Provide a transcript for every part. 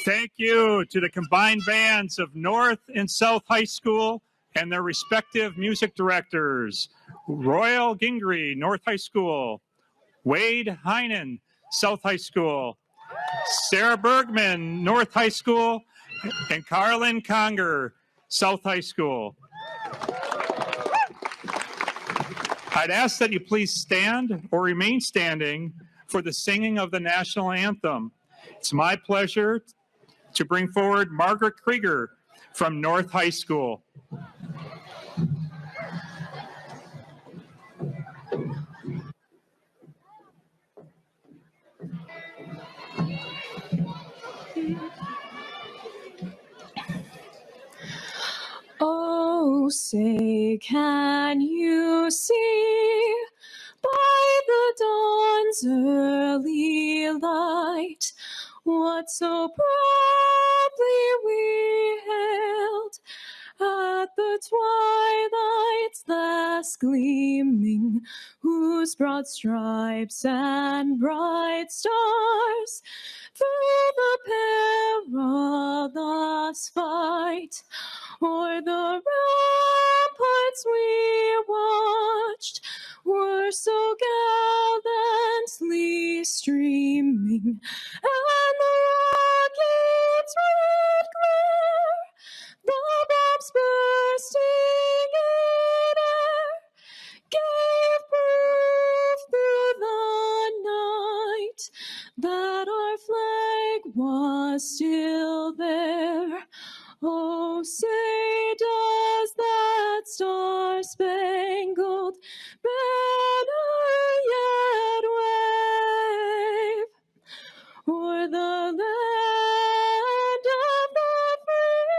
Thank you to the combined bands of North and South High School and their respective music directors. Royal Gingrey, North High School. Wade Heinen, South High School. Sarah Bergman, North High School. and Carlin Conger, South High School. I'd ask that you please stand or remain standing for the singing of the national anthem. It's my pleasure to bring forward Margaret Krieger from North High School. Oh, say, can you see by the dawn's early light what so proudly we hailed at the twilight's last gleaming, whose broad stripes and bright stars through the perilous fight o'er the ramparts we watched were so gallantly streaming, and the rocket's red glare, the bombs bursting in air, gave proof through the night that our flag was still there. Oh, say, does that star-spangled banner yet wave o'er the land of the free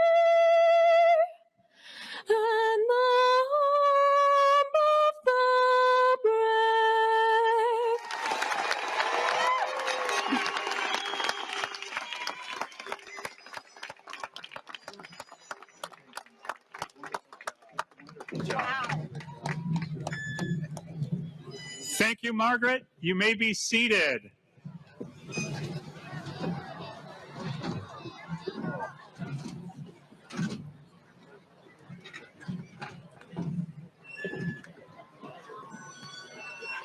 and the home of the brave? Thank you, Margaret. You may be seated.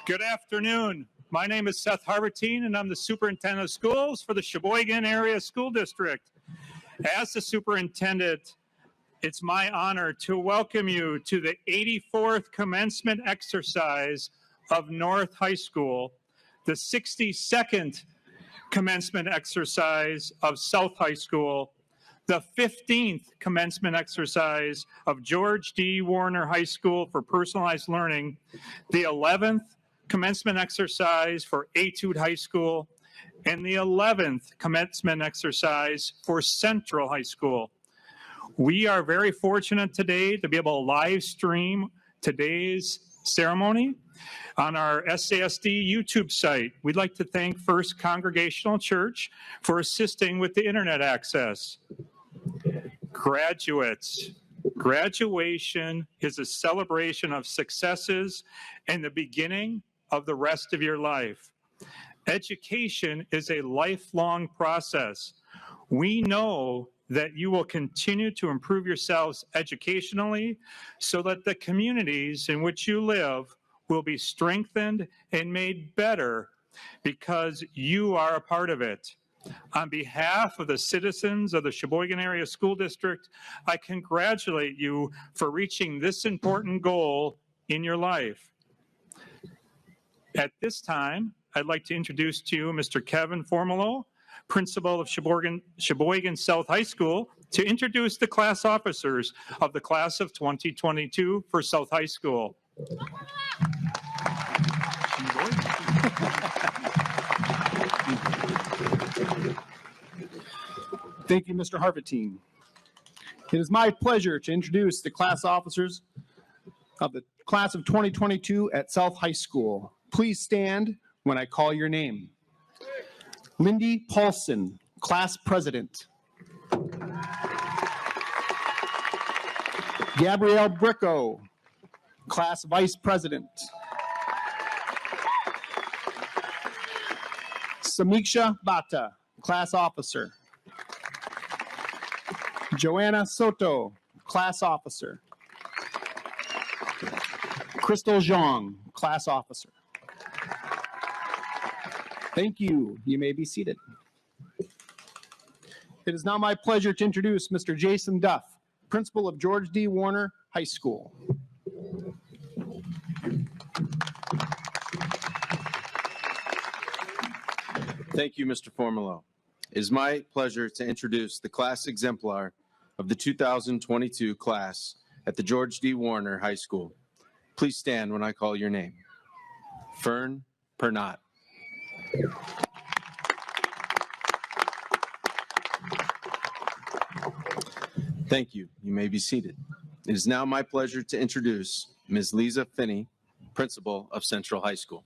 Good afternoon. My name is Seth Harbertine, and I'm the Superintendent of Schools for the Sheboygan Area School District. As the Superintendent, it's my honor to welcome you to the 84th commencement exercise of North High School, the 62nd commencement exercise of South High School, the 15th commencement exercise of George D. Warner High School for Personalized Learning, the 11th commencement exercise for Etude High School, and the 11th commencement exercise for Central High School. We are very fortunate today to be able to live stream today's ceremony on our SASD YouTube site. We'd like to thank First Congregational Church for assisting with the internet access. Graduates, graduation is a celebration of successes and the beginning of the rest of your life. Education is a lifelong process. We know that you will continue to improve yourselves educationally so that the communities in which you live will be strengthened and made better because you are a part of it. On behalf of the citizens of the Sheboygan Area School District, I congratulate you for reaching this important goal in your life. At this time, I'd like to introduce to you Mr. Kevin Formolo, Principal of Sheboygan South High School, to introduce the class officers of the class of 2022 for South High School. Thank you, Mr. Harbertine. It is my pleasure to introduce the class officers of the class of 2022 at South High School. Please stand when I call your name. Lindy Paulson, Class President. Gabrielle Bricko, Class Vice President. Samiksha Bhatta, Class Officer. Joanna Soto, Class Officer. Crystal Zhang, Class Officer. Thank you. You may be seated. It is now my pleasure to introduce Mr. Jason Duff, principal of George D. Warner High School. Thank you, Mr. Formelo. It is my pleasure to introduce the class exemplar of the 2022 class at the George D. Warner High School. Please stand when I call your name. Fern Pernot. Thank you. You may be seated. It is now my pleasure to introduce Ms. Lisa Finney, principal of Central High School.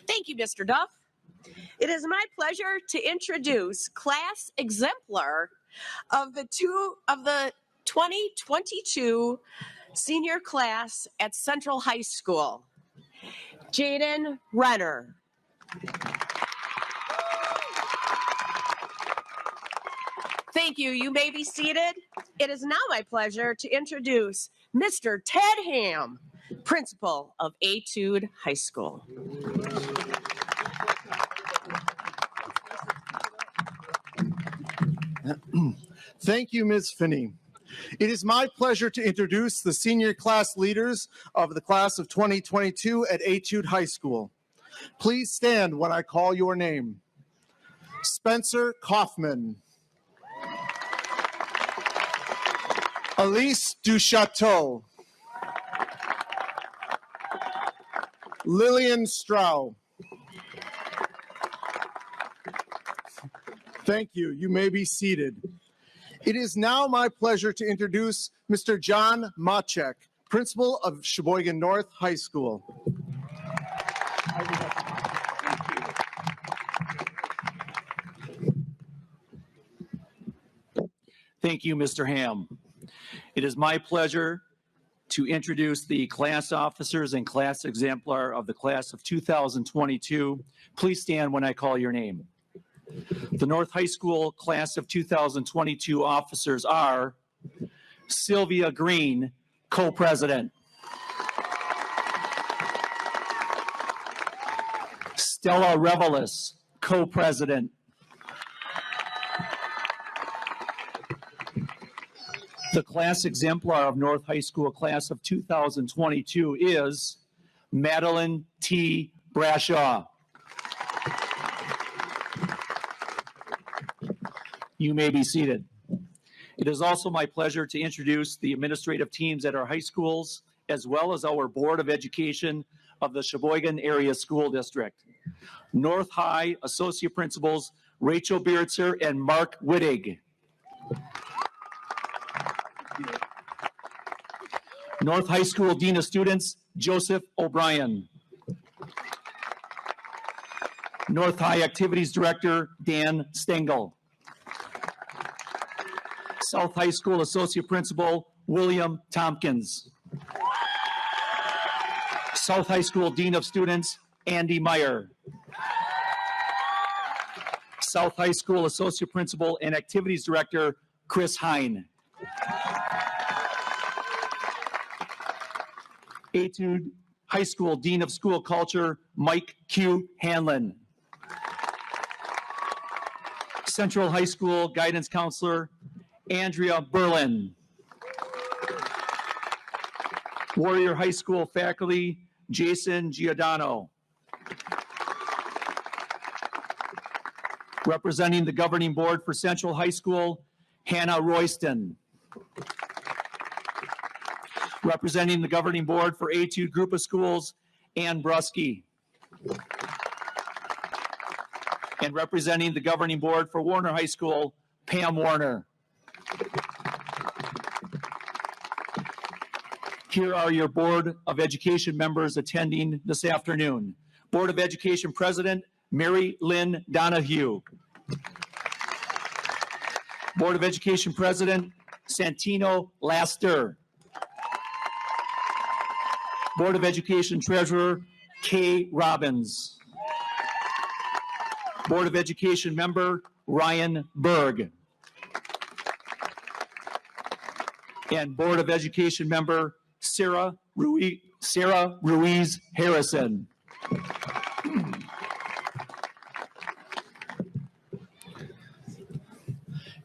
Thank you, Mr. Duff. It is my pleasure to introduce class exemplar of the 2022 senior class at Central High School, Jaden Renner. Thank you. You may be seated. It is now my pleasure to introduce Mr. Ted Ham, principal of Etude High School. Thank you, Ms. Finney. It is my pleasure to introduce the senior class leaders of the class of 2022 at Etude High School. Please stand when I call your name. Spencer Kaufman. Elise Duchateau. Lillian Strau. Thank you. You may be seated. It is now my pleasure to introduce Mr. John Machek, principal of Sheboygan North High School. Thank you, Mr. Ham. It is my pleasure to introduce the class officers and class exemplar of the class of 2022. Please stand when I call your name. The North High School class of 2022 officers are Sylvia Green, co-president. Stella Revelis, co-president. The class exemplar of North High School class of 2022 is Madeline T. Brashaw. You may be seated. It is also my pleasure to introduce the administrative teams at our high schools, as well as our Board of Education of the Sheboygan Area School District. North High Associate Principals Rachel Biertzer and Mark Wittig. North High School Dean of Students Joseph O'Brien. North High Activities Director Dan Stengel. South High School Associate Principal William Tompkins. South High School Dean of Students Andy Meyer. South High School Associate Principal and Activities Director Chris Hine. Etude High School Dean of School Culture Mike Q. Hanlon. Central High School Guidance Counselor Andrea Berlin. Warrior High School faculty Jason Giordano. Representing the governing board for Central High School, Hannah Royston. Representing the governing board for Etude Group of Schools, Ann Brusky. And representing the governing board for Warner High School, Pam Warner. Here are your Board of Education members attending this afternoon. Board of Education President, Mary Lynn Donahue. Board of Education President, Santino Laster. Board of Education Treasurer, Kay Robbins. Board of Education Member, Ryan Berg. And Board of Education Member, Sarah Ruiz Harrison.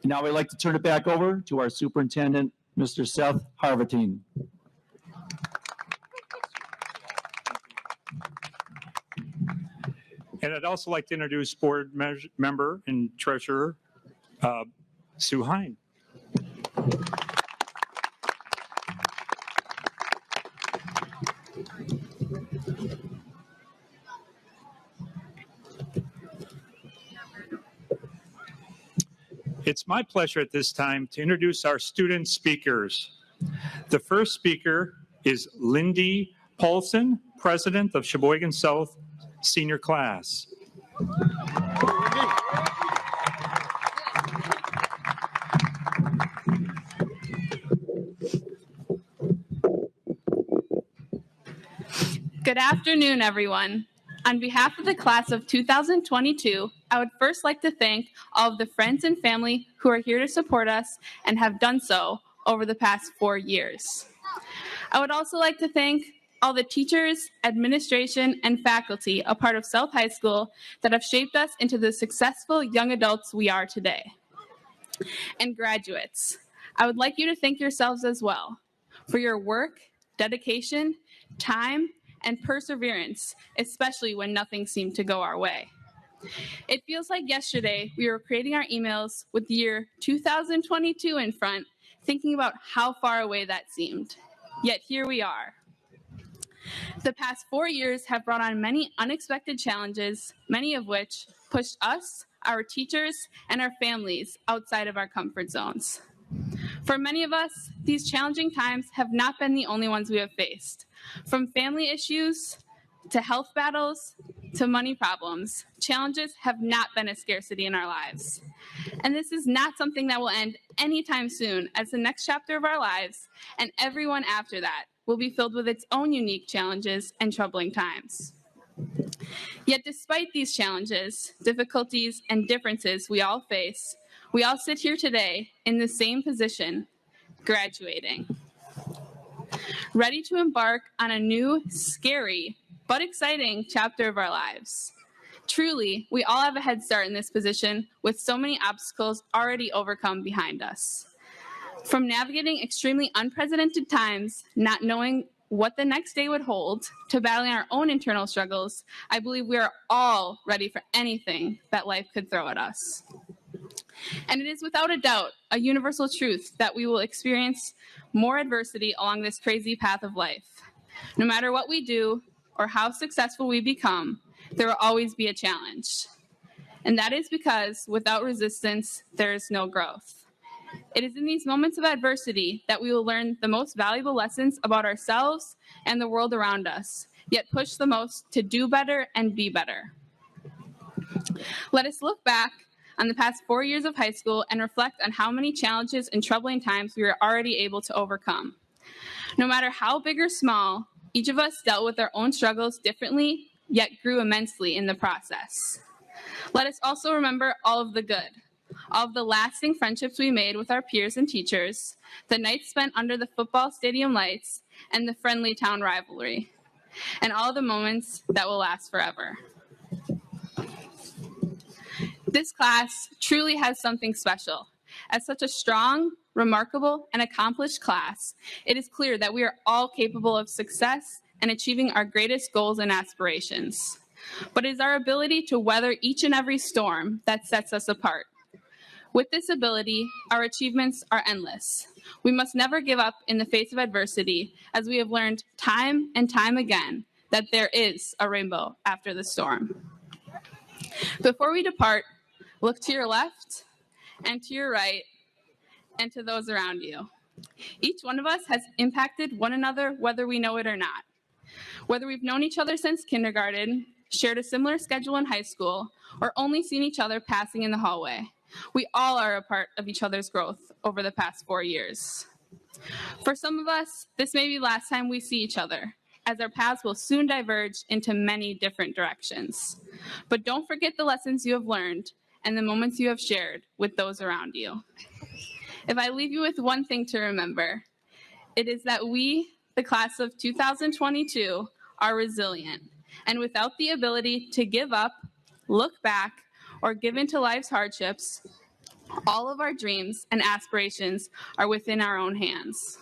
Now I'd like to turn it back over to our superintendent, Mr. Seth Harvatine. And I'd also like to introduce board member and treasurer Sue Hine. It's my pleasure at this time to introduce our student speakers. The first speaker is Lindy Paulson, president of Sheboygan South Senior Class. Good afternoon, everyone. On behalf of the class of 2022, I would first like to thank all of the friends and family who are here to support us and have done so over the past 4 years. I would also like to thank all the teachers, administration, and faculty a part of South High School that have shaped us into the successful young adults we are today. And graduates, I would like you to thank yourselves as well for your work, dedication, time, and perseverance, especially when nothing seemed to go our way. It feels like yesterday we were creating our emails with the year 2022 in front, thinking about how far away that seemed. Yet here we are. The past 4 years have brought on many unexpected challenges, many of which pushed us, our teachers, and our families outside of our comfort zones. For many of us, these challenging times have not been the only ones we have faced. From family issues to health battles to money problems, challenges have not been a scarcity in our lives. And this is not something that will end anytime soon, as the next chapter of our lives and everyone after that will be filled with its own unique challenges and troubling times. Yet despite these challenges, difficulties, and differences we all face, we all sit here today in the same position, graduating. Ready to embark on a new, scary, but exciting chapter of our lives. Truly, we all have a head start in this position with so many obstacles already overcome behind us. From navigating extremely unprecedented times, not knowing what the next day would hold, to battling our own internal struggles, I believe we are all ready for anything that life could throw at us. And it is without a doubt a universal truth that we will experience more adversity along this crazy path of life. No matter what we do or how successful we become, there will always be a challenge. And that is because without resistance, there is no growth. It is in these moments of adversity that we will learn the most valuable lessons about ourselves and the world around us, yet push the most to do better and be better. Let us look back on the past 4 years of high school and reflect on how many challenges and troubling times we were already able to overcome. No matter how big or small, each of us dealt with our own struggles differently, yet grew immensely in the process. Let us also remember all of the good, all of the lasting friendships we made with our peers and teachers, the nights spent under the football stadium lights, and the friendly town rivalry, and all the moments that will last forever. This class truly has something special. As such a strong, remarkable, and accomplished class, it is clear that we are all capable of success and achieving our greatest goals and aspirations. But it is our ability to weather each and every storm that sets us apart. With this ability, our achievements are endless. We must never give up in the face of adversity, as we have learned time and time again that there is a rainbow after the storm. Before we depart, look to your left and to your right and to those around you. Each one of us has impacted one another whether we know it or not. Whether we've known each other since kindergarten, shared a similar schedule in high school, or only seen each other passing in the hallway, we all are a part of each other's growth over the past 4 years. For some of us, this may be the last time we see each other, as our paths will soon diverge into many different directions. But don't forget the lessons you have learned and the moments you have shared with those around you. If I leave you with one thing to remember, it is that we, the class of 2022, are resilient, and without the ability to give up, look back, or give in to life's hardships, all of our dreams and aspirations are within our own hands.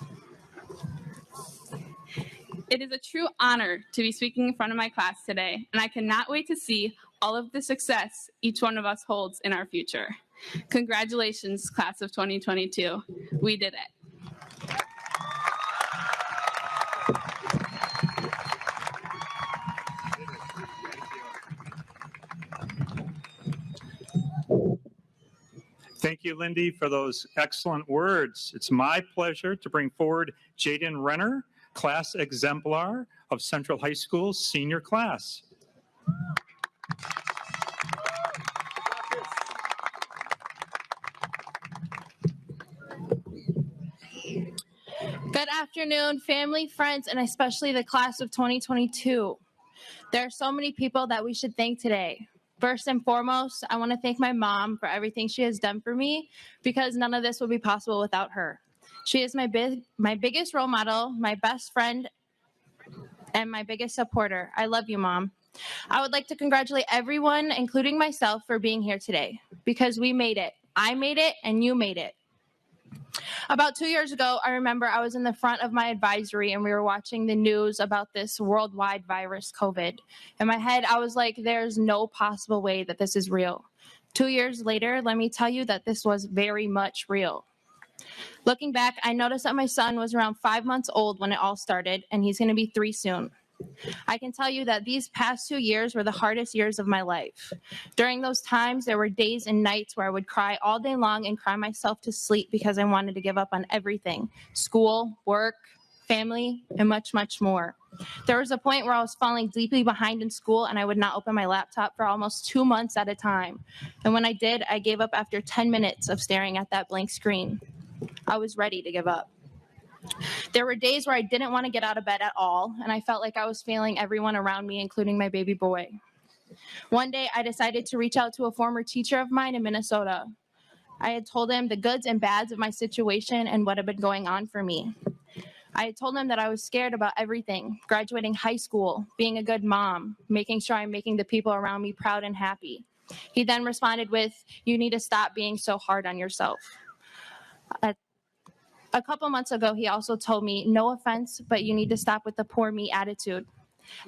It is a true honor to be speaking in front of my class today, and I cannot wait to see all of the success each one of us holds in our future. Congratulations, class of 2022. We did it. Thank you, Lindy, for those excellent words. It's my pleasure to bring forward Jaden Renner, class exemplar of Central High School's senior class. Good afternoon, family, friends, and especially the class of 2022. There are so many people that we should thank today. First and foremost, I want to thank my mom for everything she has done for me, because none of this would be possible without her. She is my biggest role model, my best friend, and my biggest supporter. I love you, Mom. I would like to congratulate everyone, including myself, for being here today, because we made it. I made it, and you made it. About 2 years ago, I remember I was in the front of my advisory and we were watching the news about this worldwide virus, COVID. In my head, I was like, there's no possible way that this is real. 2 years later, let me tell you that this was very much real. Looking back, I noticed that my son was around 5 months old when it all started, and he's going to be 3 soon. I can tell you that these past 2 years were the hardest years of my life. During those times, there were days and nights where I would cry all day long and cry myself to sleep because I wanted to give up on everything: school, work, family, and much, much more. There was a point where I was falling deeply behind in school and I would not open my laptop for almost 2 months at a time. And when I did, I gave up after 10 minutes of staring at that blank screen. I was ready to give up. There were days where I didn't want to get out of bed at all, and I felt like I was failing everyone around me, including my baby boy. One day, I decided to reach out to a former teacher of mine in Minnesota. I had told him the goods and bads of my situation and what had been going on for me. I had told him that I was scared about everything: graduating high school, being a good mom, making sure I'm making the people around me proud and happy. He then responded with, "You need to stop being so hard on yourself." A couple months ago, he also told me, "No offense, but you need to stop with the poor me attitude."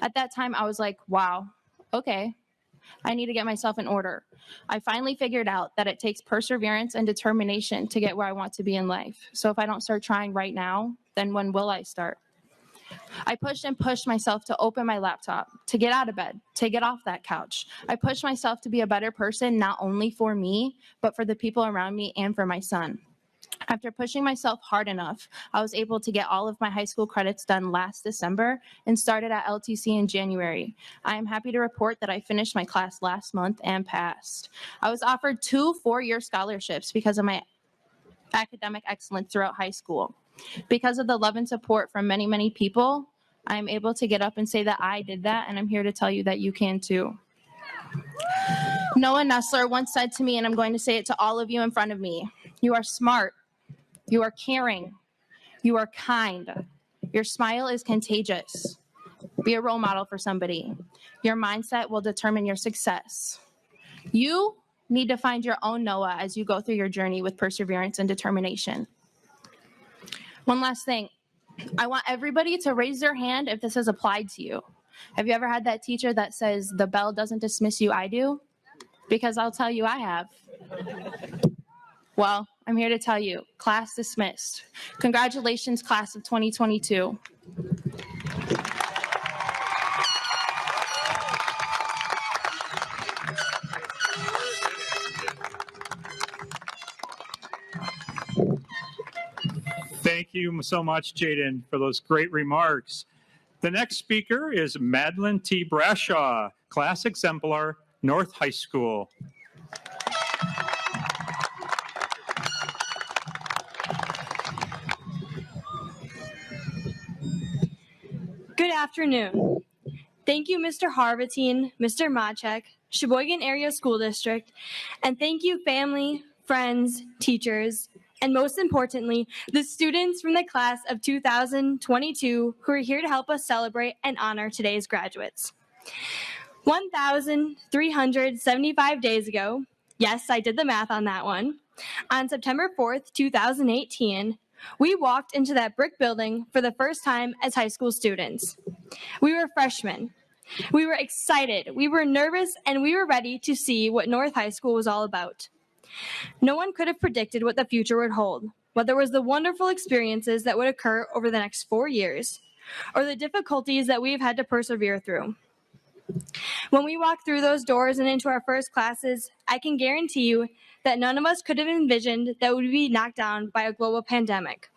At that time, I was like, wow, okay, I need to get myself in order. I finally figured out that it takes perseverance and determination to get where I want to be in life. So if I don't start trying right now, then when will I start? I pushed and pushed myself to open my laptop, to get out of bed, to get off that couch. I pushed myself to be a better person, not only for me, but for the people around me and for my son. After pushing myself hard enough, I was able to get all of my high school credits done last December and started at LTC in January. I am happy to report that I finished my class last month and passed. I was offered 2 four-year scholarships because of my academic excellence throughout high school. Because of the love and support from many, many people, I am able to get up and say that I did that, and I'm here to tell you that you can too. Noah Nessler once said to me, and I'm going to say it to all of you in front of me, "You are smart. You are caring. You are kind. Your smile is contagious. Be a role model for somebody. Your mindset will determine your success. You need to find your own Noah as you go through your journey with perseverance and determination." One last thing. I want everybody to raise their hand if this has applied to you. Have you ever had that teacher that says, "The bell doesn't dismiss you, I do"? Because I'll tell you, I have. Well, I'm here to tell you, class dismissed. Congratulations, class of 2022. Thank you so much, Jaden, for those great remarks. The next speaker is Madeline T. Brashaw, class exemplar, North High School. Good afternoon. Thank you, Mr. Harvatine, Mr. Machek, Sheboygan Area School District, and thank you, family, friends, teachers, and most importantly, the students from the class of 2022 who are here to help us celebrate and honor today's graduates. 1,375 days ago, yes, I did the math on that one, on September 4th, 2018, we walked into that brick building for the first time as high school students. We were freshmen. We were excited, we were nervous, and we were ready to see what North High School was all about. No one could have predicted what the future would hold, whether it was the wonderful experiences that would occur over the next 4 years, or the difficulties that we've had to persevere through. When we walked through those doors and into our first classes, I can guarantee you that none of us could have envisioned that we would be knocked down by a global pandemic.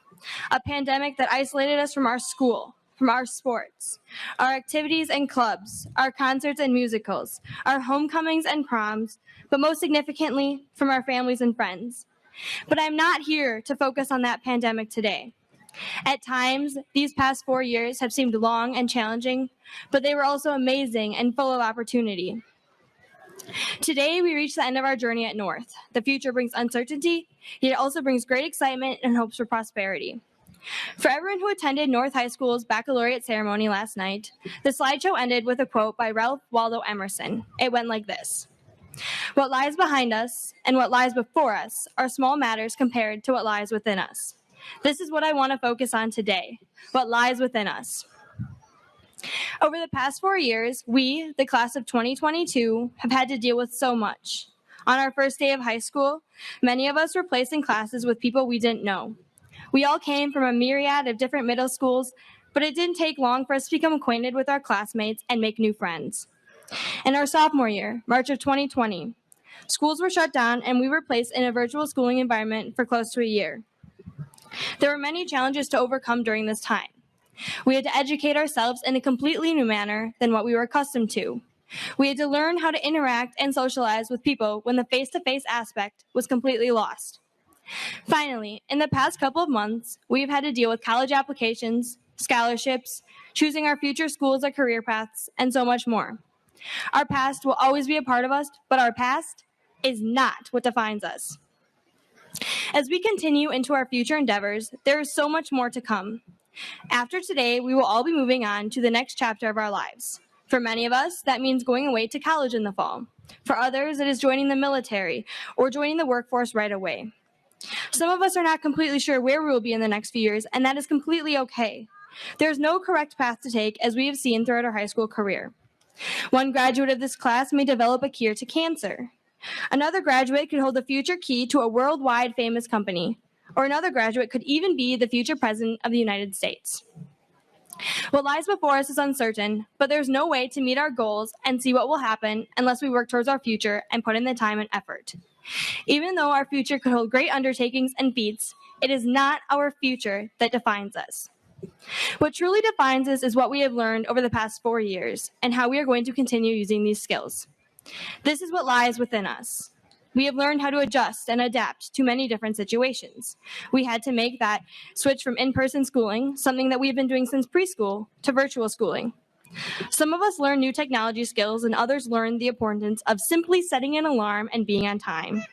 A pandemic that isolated us from our school, from our sports, our activities and clubs, our concerts and musicals, our homecomings and proms, but most significantly, from our families and friends. But I'm not here to focus on that pandemic today. At times, these past 4 years have seemed long and challenging, but they were also amazing and full of opportunity. Today, we reach the end of our journey at North. The future brings uncertainty, yet it also brings great excitement and hopes for prosperity. For everyone who attended North High School's baccalaureate ceremony last night, the slideshow ended with a quote by Ralph Waldo Emerson. It went like this: "What lies behind us and what lies before us are small matters compared to what lies within us." This is what I want to focus on today, what lies within us. Over the past 4 years, we, the class of 2022, have had to deal with so much. On our first day of high school, many of us were placed in classes with people we didn't know. We all came from a myriad of different middle schools, but it didn't take long for us to become acquainted with our classmates and make new friends. In our sophomore year, March of 2020, schools were shut down and we were placed in a virtual schooling environment for close to a year. There were many challenges to overcome during this time. We had to educate ourselves in a completely new manner than what we were accustomed to. We had to learn how to interact and socialize with people when the face-to-face aspect was completely lost. Finally, in the past couple of months, we've had to deal with college applications, scholarships, choosing our future schools or career paths, and so much more. Our past will always be a part of us, but our past is not what defines us. As we continue into our future endeavors, there is so much more to come. After today, we will all be moving on to the next chapter of our lives. For many of us, that means going away to college in the fall. For others, it is joining the military or joining the workforce right away. Some of us are not completely sure where we will be in the next few years, and that is completely okay. There is no correct path to take, as we have seen throughout our high school career. One graduate of this class may develop a cure to cancer. Another graduate could hold the future key to a worldwide famous company, or another graduate could even be the future president of the United States. What lies before us is uncertain, but there's no way to meet our goals and see what will happen unless we work towards our future and put in the time and effort. Even though our future could hold great undertakings and feats, it is not our future that defines us. What truly defines us is what we have learned over the past 4 years and how we are going to continue using these skills. This is what lies within us. We have learned how to adjust and adapt to many different situations. We had to make that switch from in-person schooling, something that we've been doing since preschool, to virtual schooling. Some of us learn new technology skills and others learn the importance of simply setting an alarm and being on time.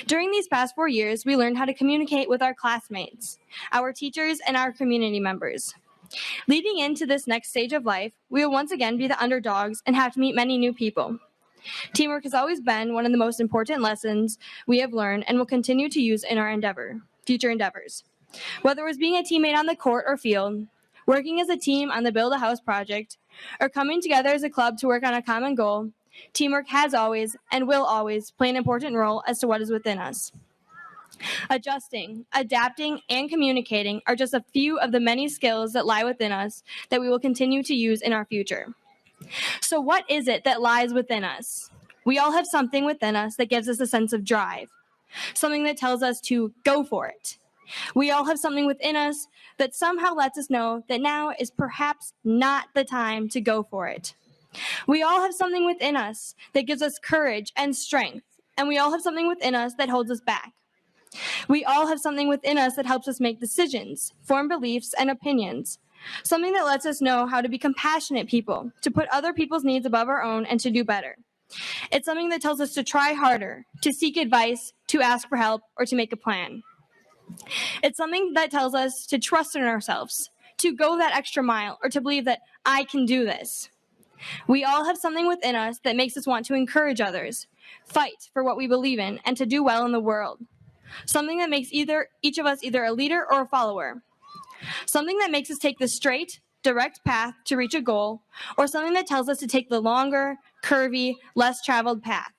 During these past 4 years, we learned how to communicate with our classmates, our teachers, and our community members. Leading into this next stage of life, we will once again be the underdogs and have to meet many new people. Teamwork has always been one of the most important lessons we have learned and will continue to use in our future endeavors. Whether it was being a teammate on the court or field, working as a team on the Build a House project, or coming together as a club to work on a common goal, teamwork has always and will always play an important role as to what is within us. Adjusting, adapting, and communicating are just a few of the many skills that lie within us that we will continue to use in our future. So what is it that lies within us? We all have something within us that gives us a sense of drive, something that tells us to go for it. We all have something within us that somehow lets us know that now is perhaps not the time to go for it. We all have something within us that gives us courage and strength, and we all have something within us that holds us back. We all have something within us that helps us make decisions, form beliefs, and opinions, something that lets us know how to be compassionate people, to put other people's needs above our own, and to do better. It's something that tells us to try harder, to seek advice, to ask for help, or to make a plan. It's something that tells us to trust in ourselves, to go that extra mile, or to believe that I can do this. We all have something within us that makes us want to encourage others, fight for what we believe in, and to do well in the world. Something that makes each of us either a leader or a follower. Something that makes us take the straight, direct path to reach a goal, or something that tells us to take the longer, curvy, less traveled path.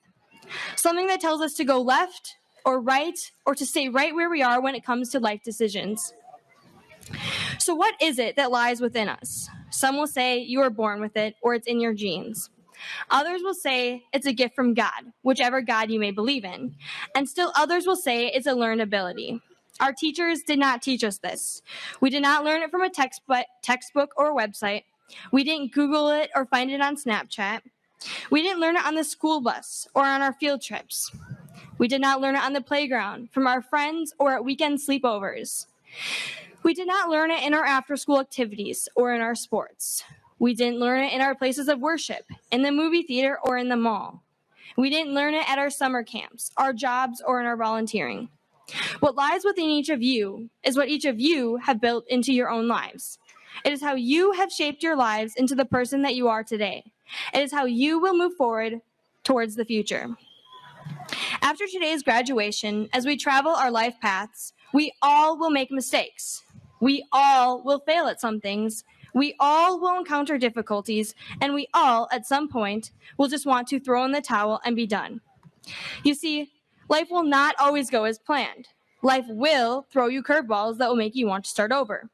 Something that tells us to go left or right, or to stay right where we are when it comes to life decisions. So what is it that lies within us? Some will say you are born with it, or it's in your genes. Others will say it's a gift from God, whichever God you may believe in. And still others will say it's a learned ability. Our teachers did not teach us this. We did not learn it from a textbook or a website. We didn't Google it or find it on Snapchat. We didn't learn it on the school bus or on our field trips. We did not learn it on the playground, from our friends, or at weekend sleepovers. We did not learn it in our after-school activities or in our sports. We didn't learn it in our places of worship, in the movie theater, or in the mall. We didn't learn it at our summer camps, our jobs, or in our volunteering. What lies within each of you is what each of you have built into your own lives. It is how you have shaped your lives into the person that you are today. It is how you will move forward towards the future. After today's graduation, as we travel our life paths, we all will make mistakes. We all will fail at some things. We all will encounter difficulties, and we all, at some point, will just want to throw in the towel and be done. You see, life will not always go as planned. Life will throw you curveballs that will make you want to start over.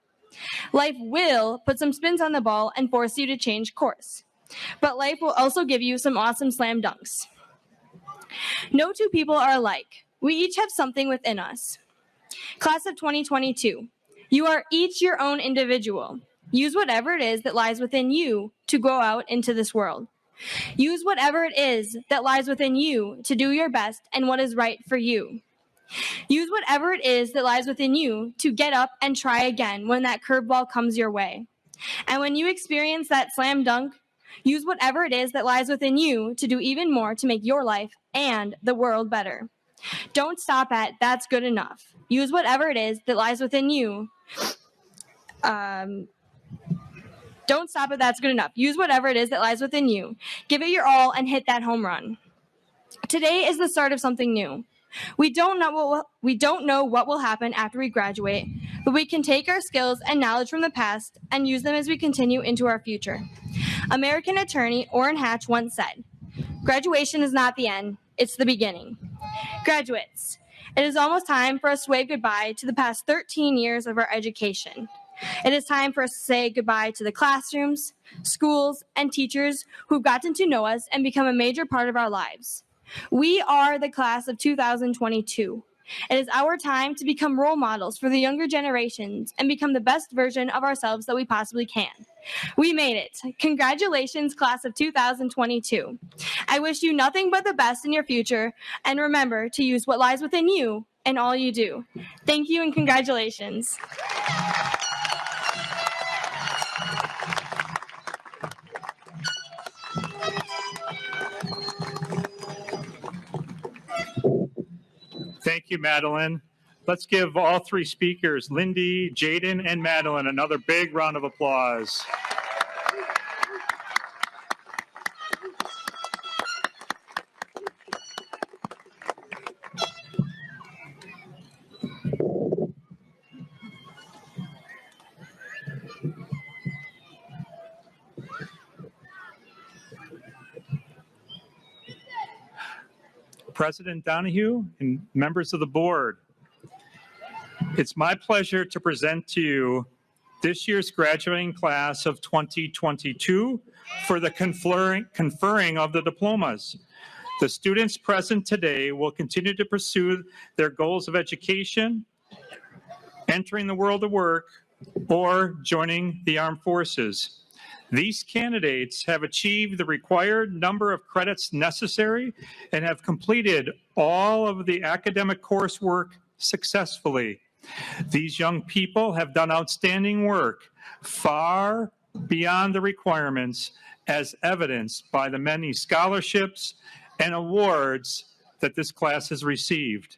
Life will put some spins on the ball and force you to change course. But life will also give you some awesome slam dunks. No two people are alike. We each have something within us. Class of 2022, you are each your own individual. Use whatever it is that lies within you to go out into this world. Use whatever it is that lies within you to do your best and what is right for you. Use whatever it is that lies within you to get up and try again when that curveball comes your way. And when you experience that slam dunk, use whatever it is that lies within you to do even more to make your life and the world better. Don't stop at that's good enough. Use whatever it is that lies within you. Don't stop at that's good enough. Use whatever it is that lies within you. Give it your all and hit that home run. Today is the start of something new. We don't know what will happen after we graduate, but we can take our skills and knowledge from the past and use them as we continue into our future. American attorney Orrin Hatch once said, "Graduation is not the end, it's the beginning." Graduates, it is almost time for us to wave goodbye to the past 13 years of our education. It is time for us to say goodbye to the classrooms, schools, and teachers who've gotten to know us and become a major part of our lives. We are the class of 2022. It is our time to become role models for the younger generations and become the best version of ourselves that we possibly can. We made it. Congratulations, class of 2022. I wish you nothing but the best in your future, and remember to use what lies within you in all you do. Thank you and congratulations. Thank you, Madeline. Let's give all three speakers, Lindy, Jaden, and Madeline, another big round of applause. President Donahue and members of the board, it's my pleasure to present to you this year's graduating class of 2022 for the conferring of the diplomas. The students present today will continue to pursue their goals of education, entering the world of work, or joining the armed forces. These candidates have achieved the required number of credits necessary and have completed all of the academic coursework successfully. These young people have done outstanding work far beyond the requirements, as evidenced by the many scholarships and awards that this class has received.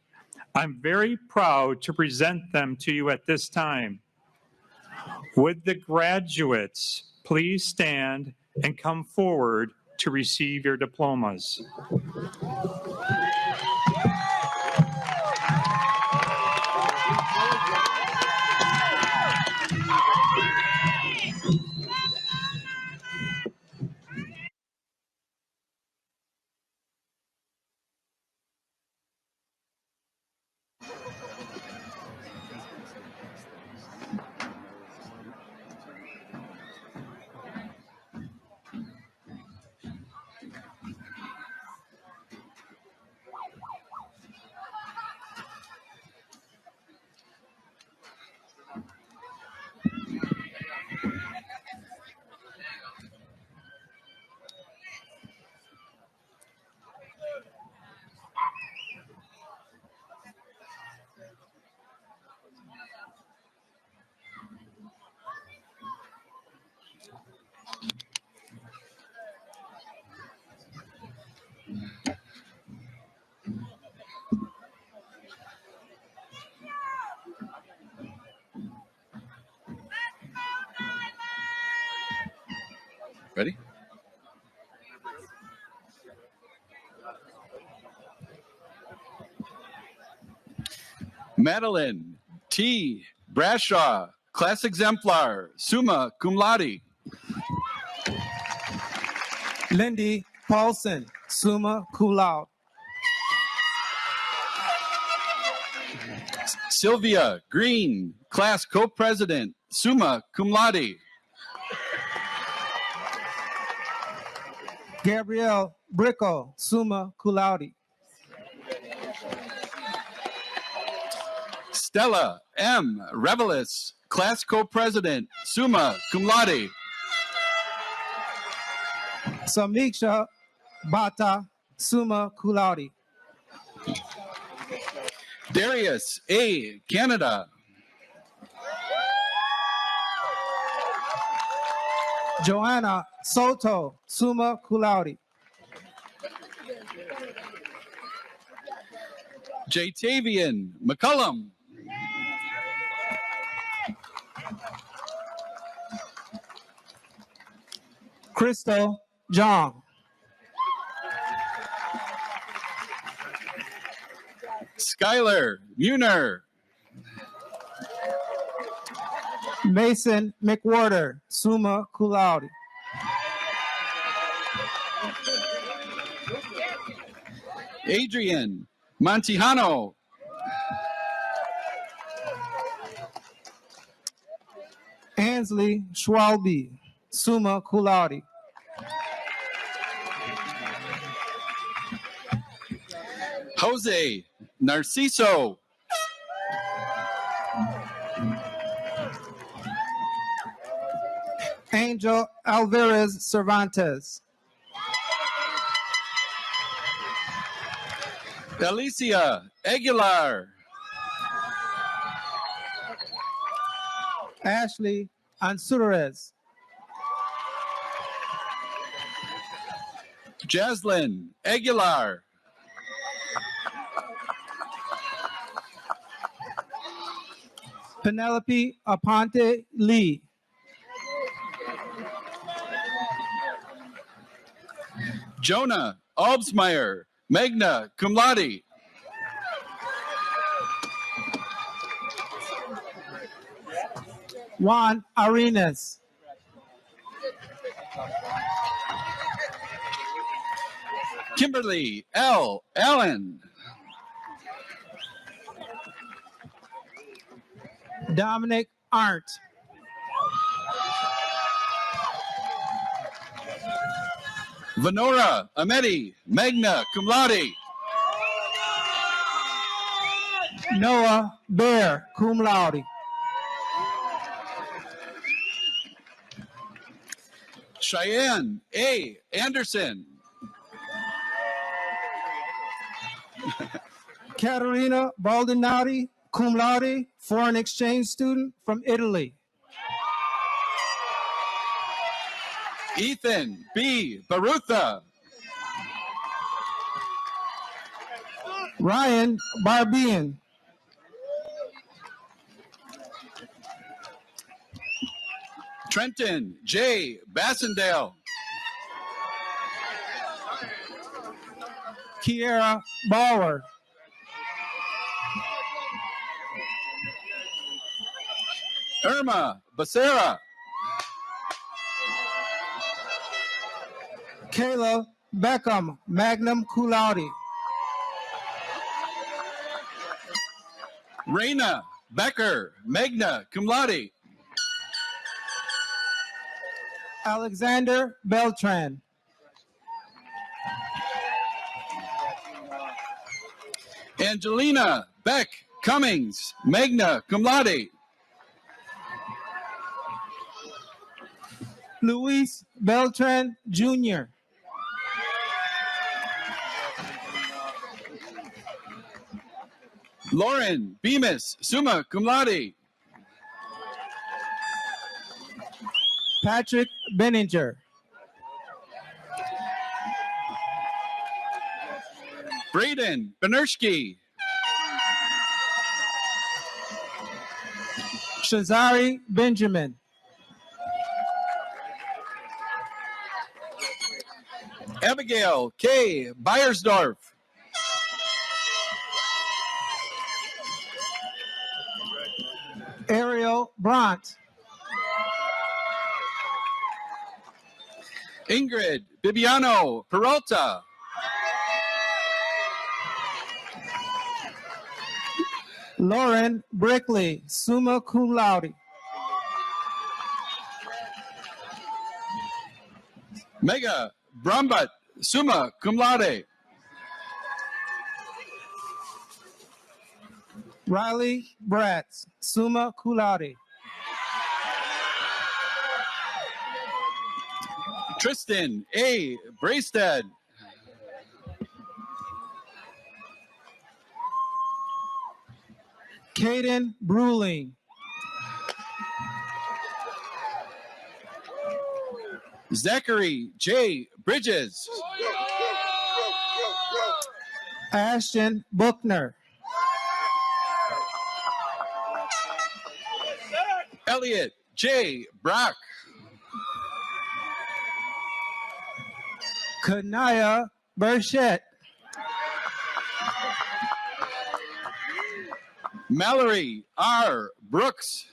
I'm very proud to present them to you at this time. Would the graduates please stand and come forward to receive your diplomas. Ready? Madeline T. Brashaw, class exemplar, summa cum laude. Lindy Paulson, summa cum laude. Sylvia Green, class co-president, summa cum laude. Gabrielle Brickle, summa cum laude. Stella M. Revelis, class co-president, summa cum laude. Samiksha Bhatta, summa cum laude. Darius A. Canada. Joanna Soto, summa cum laude. Jatavian McCullum. Crystal Jong. Skylar Muner. Mason McWhorter, summa cum laude. Adrian Montijano. Ansley Schwalbe, summa cum laude. Jose Narciso. Angel Alvarez Cervantes. Alicia Aguilar. Ashley Ansurez. Jaslyn Aguilar. Penelope Aponte Lee. Jonah Albsmeyer, magna cum laude. Juan Arenas. Kimberly L. Allen. Dominic Arndt. Venora Ameti, magna cum laude. Noah Bear, cum laude. Cheyenne A. Anderson. Caterina Baldinati, cum laude, foreign exchange student from Italy. Ethan B. Barutha. Ryan Barbian. Trenton J. Bassendale. Kiera Bauer, Irma Becerra. Kayla Beckham, magna cum laude. Raina Becker, magna cum laude. Alexander Beltran, Angelina Beck Cummings, magna cum laude. Luis Beltran Jr., Lauren Bemis, summa cum laude. Patrick Benninger, Braden Benershki. Shazari Benjamin, Abigail K. Beiersdorf. Ariel Brandt, Ingrid Bibiano Peralta. Lauren Brickley, summa cum laude. Mega Brumbutt, summa cum laude. Riley Bratz, summa cum laude. Tristan A. Bracestead. Caden Bruling, Zachary J. Bridges. Ashton Buckner, Elliot J. Brock. Kanaya Burchett, Mallory R. Brooks.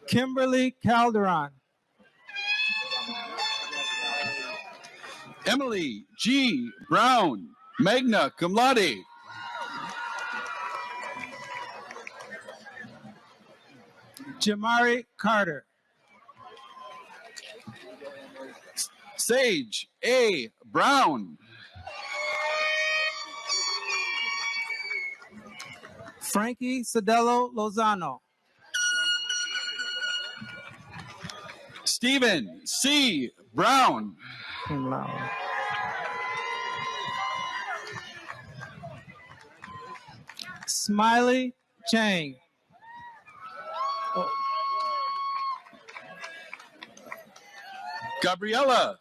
Kimberly Calderon, Emily G. Brown, magna cum laude. Jamari Carter, Sage A. Brown. Frankie Sadello Lozano, Stephen C. Brown. cum laude. Smiley Chang, Gabriella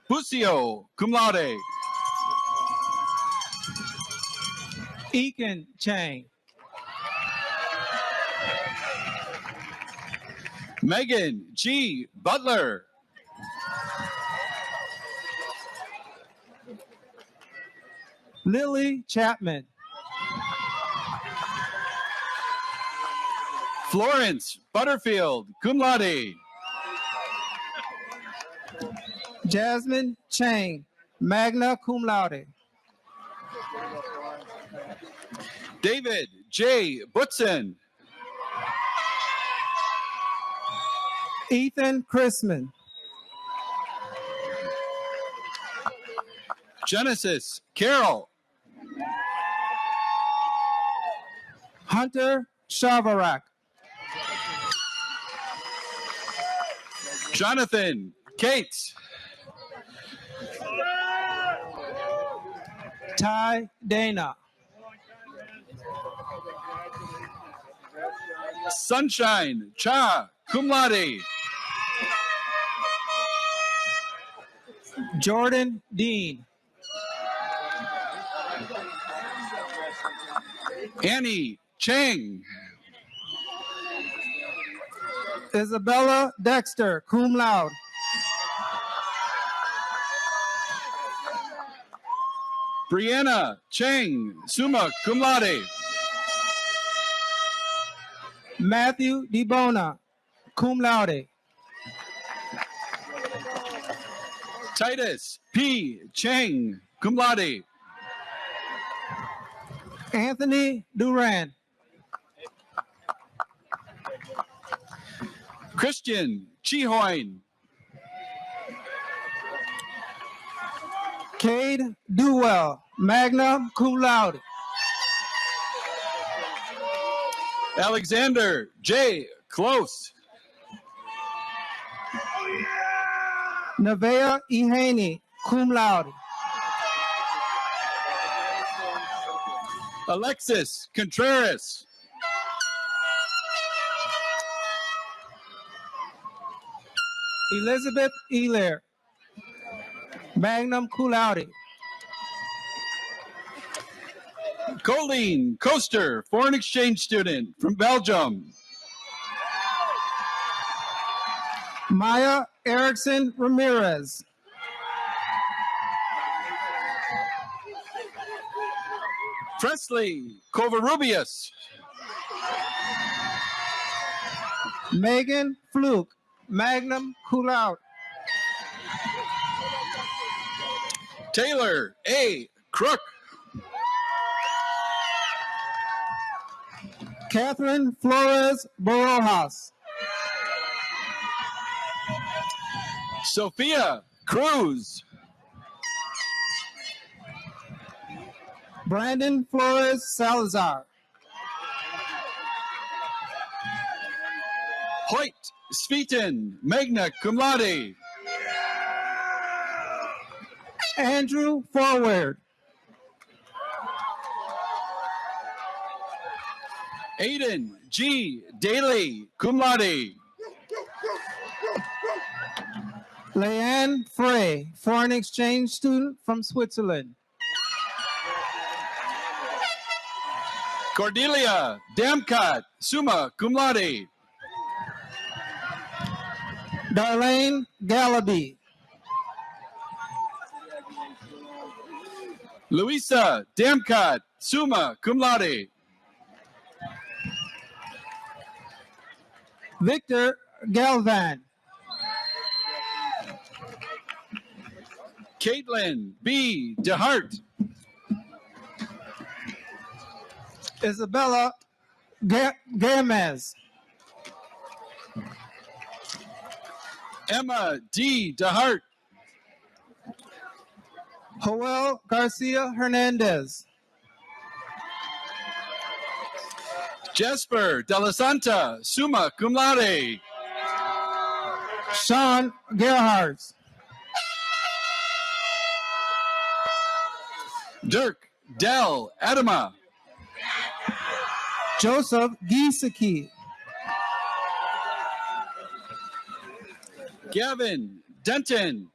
Busio, cum laude. Eakin Chang, Megan G. Butler. Lily Chapman, Florence Butterfield, cum laude. Jasmine Chang, magna cum laude. David J. Butson. Ethan Chrisman, Genesis Carroll. Hunter Shavarak, Jonathan Cates. Ty Dana, Sunshine Cha, cum laude. Jordan Dean, Annie Chang. Isabella Dexter, cum laude. Brianna Chang, summa cum laude. Matthew DeBona, cum laude. Titus P. Chang, cum laude. Anthony Duran. Christian Chihoin. Cade Dewell, magna cum laude. Alexander J. Close. Nevaeh Ehaney, cum laude. Alexis Contreras. Elizabeth Elair, magna cum laude. Colleen Koster, foreign exchange student from Belgium. Maya Erickson Ramirez. Presley Covarrubias. Megan Fluke, magna cum laude. Taylor A. Crook. Catherine Flores Borojas. Sophia Cruz. Brandon Flores Salazar. Hoyt Sveton, magna cum laude. Andrew Forward. Aiden G. Daly, cum laude. Leanne Frey, foreign exchange student from Switzerland. Cordelia Damcott, summa cum laude. Darlene Gallaby. Louisa Damcott, summa cum laude. Victor Galvan. Caitlin B. DeHart. Isabella Gamez. Emma D. DeHart. Joel Garcia Hernandez. Jasper Della Santa, summa cum laude. Sean Gerhardt. Dirk Dell Adama. Joseph Giesecke. Gavin Denton.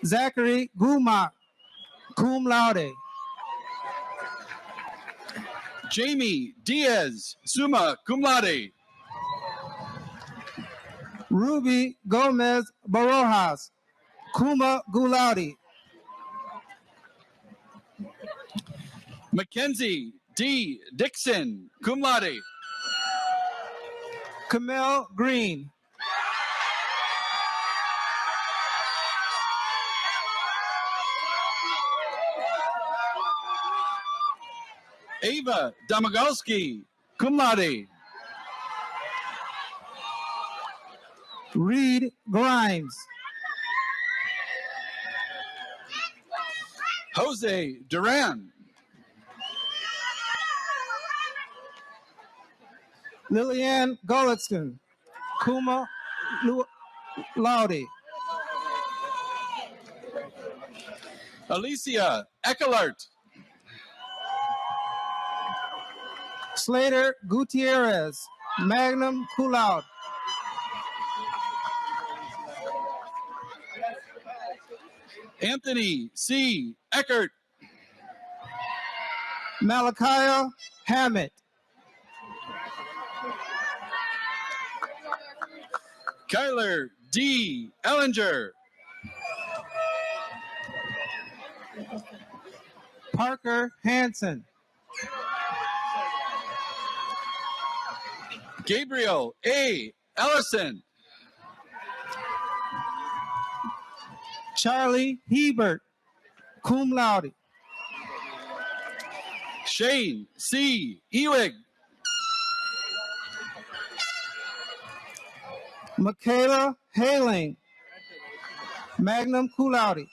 Zachary Guma, cum laude. Jamie Diaz, summa cum laude. Ruby Gomez Barojas, cum laude. Mackenzie D. Dixon, cum laude. Camille Green. Ava Domagalski, cum laude. Reed Grimes. Jose Duran. Lillian Gullickson, cum laude. Alicia Eckelart. Slater Gutierrez, magna cum laude. Anthony C. Eckert. Malachi Hammett. Kyler D. Ellinger. Parker Hansen. Gabriel A. Ellison. Charlie Hebert, cum laude. Shane C. Ewig. Michaela Haling, magna cum laude.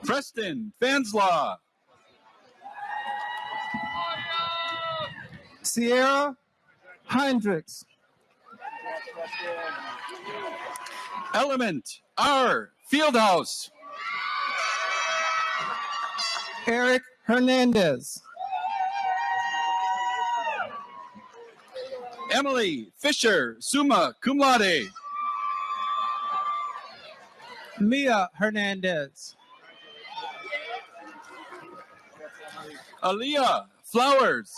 Preston Fanslaw. Sierra Hendricks. Element R. Fieldhouse. Eric Hernandez. Emily Fisher, summa cum laude. Mia Hernandez. Aaliyah Flowers.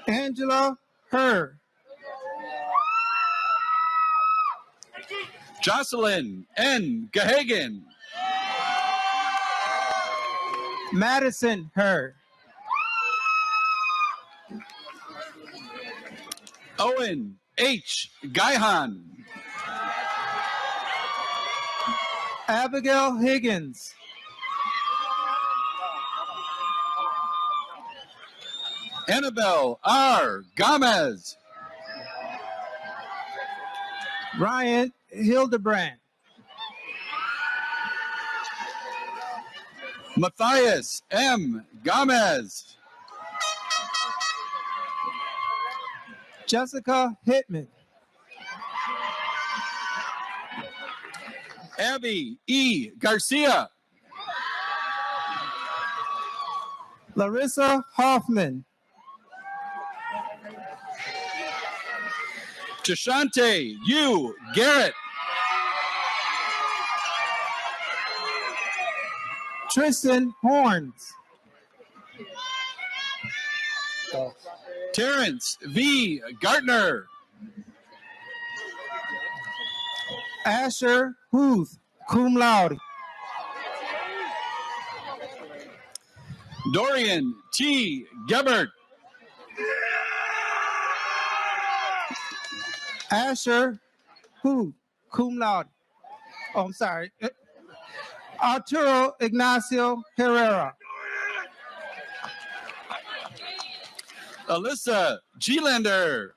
Angela Herr. Jocelyn N. Gahagan. Madison Herr. Owen H. Gaihan. Abigail Higgins. Annabelle R. Gomez. Ryan Hildebrand. Matthias M. Gomez. Jessica Hittman. Abby E. Garcia. Larissa Hoffman. Jashante U. Garrett. Tristan Horns. Terrence V. Gartner. Asher Huth, cum laude. Dorian T. Gebert. Asher Huth, cum laude. Oh, I'm sorry. Arturo Ignacio Herrera. Alyssa Gielander.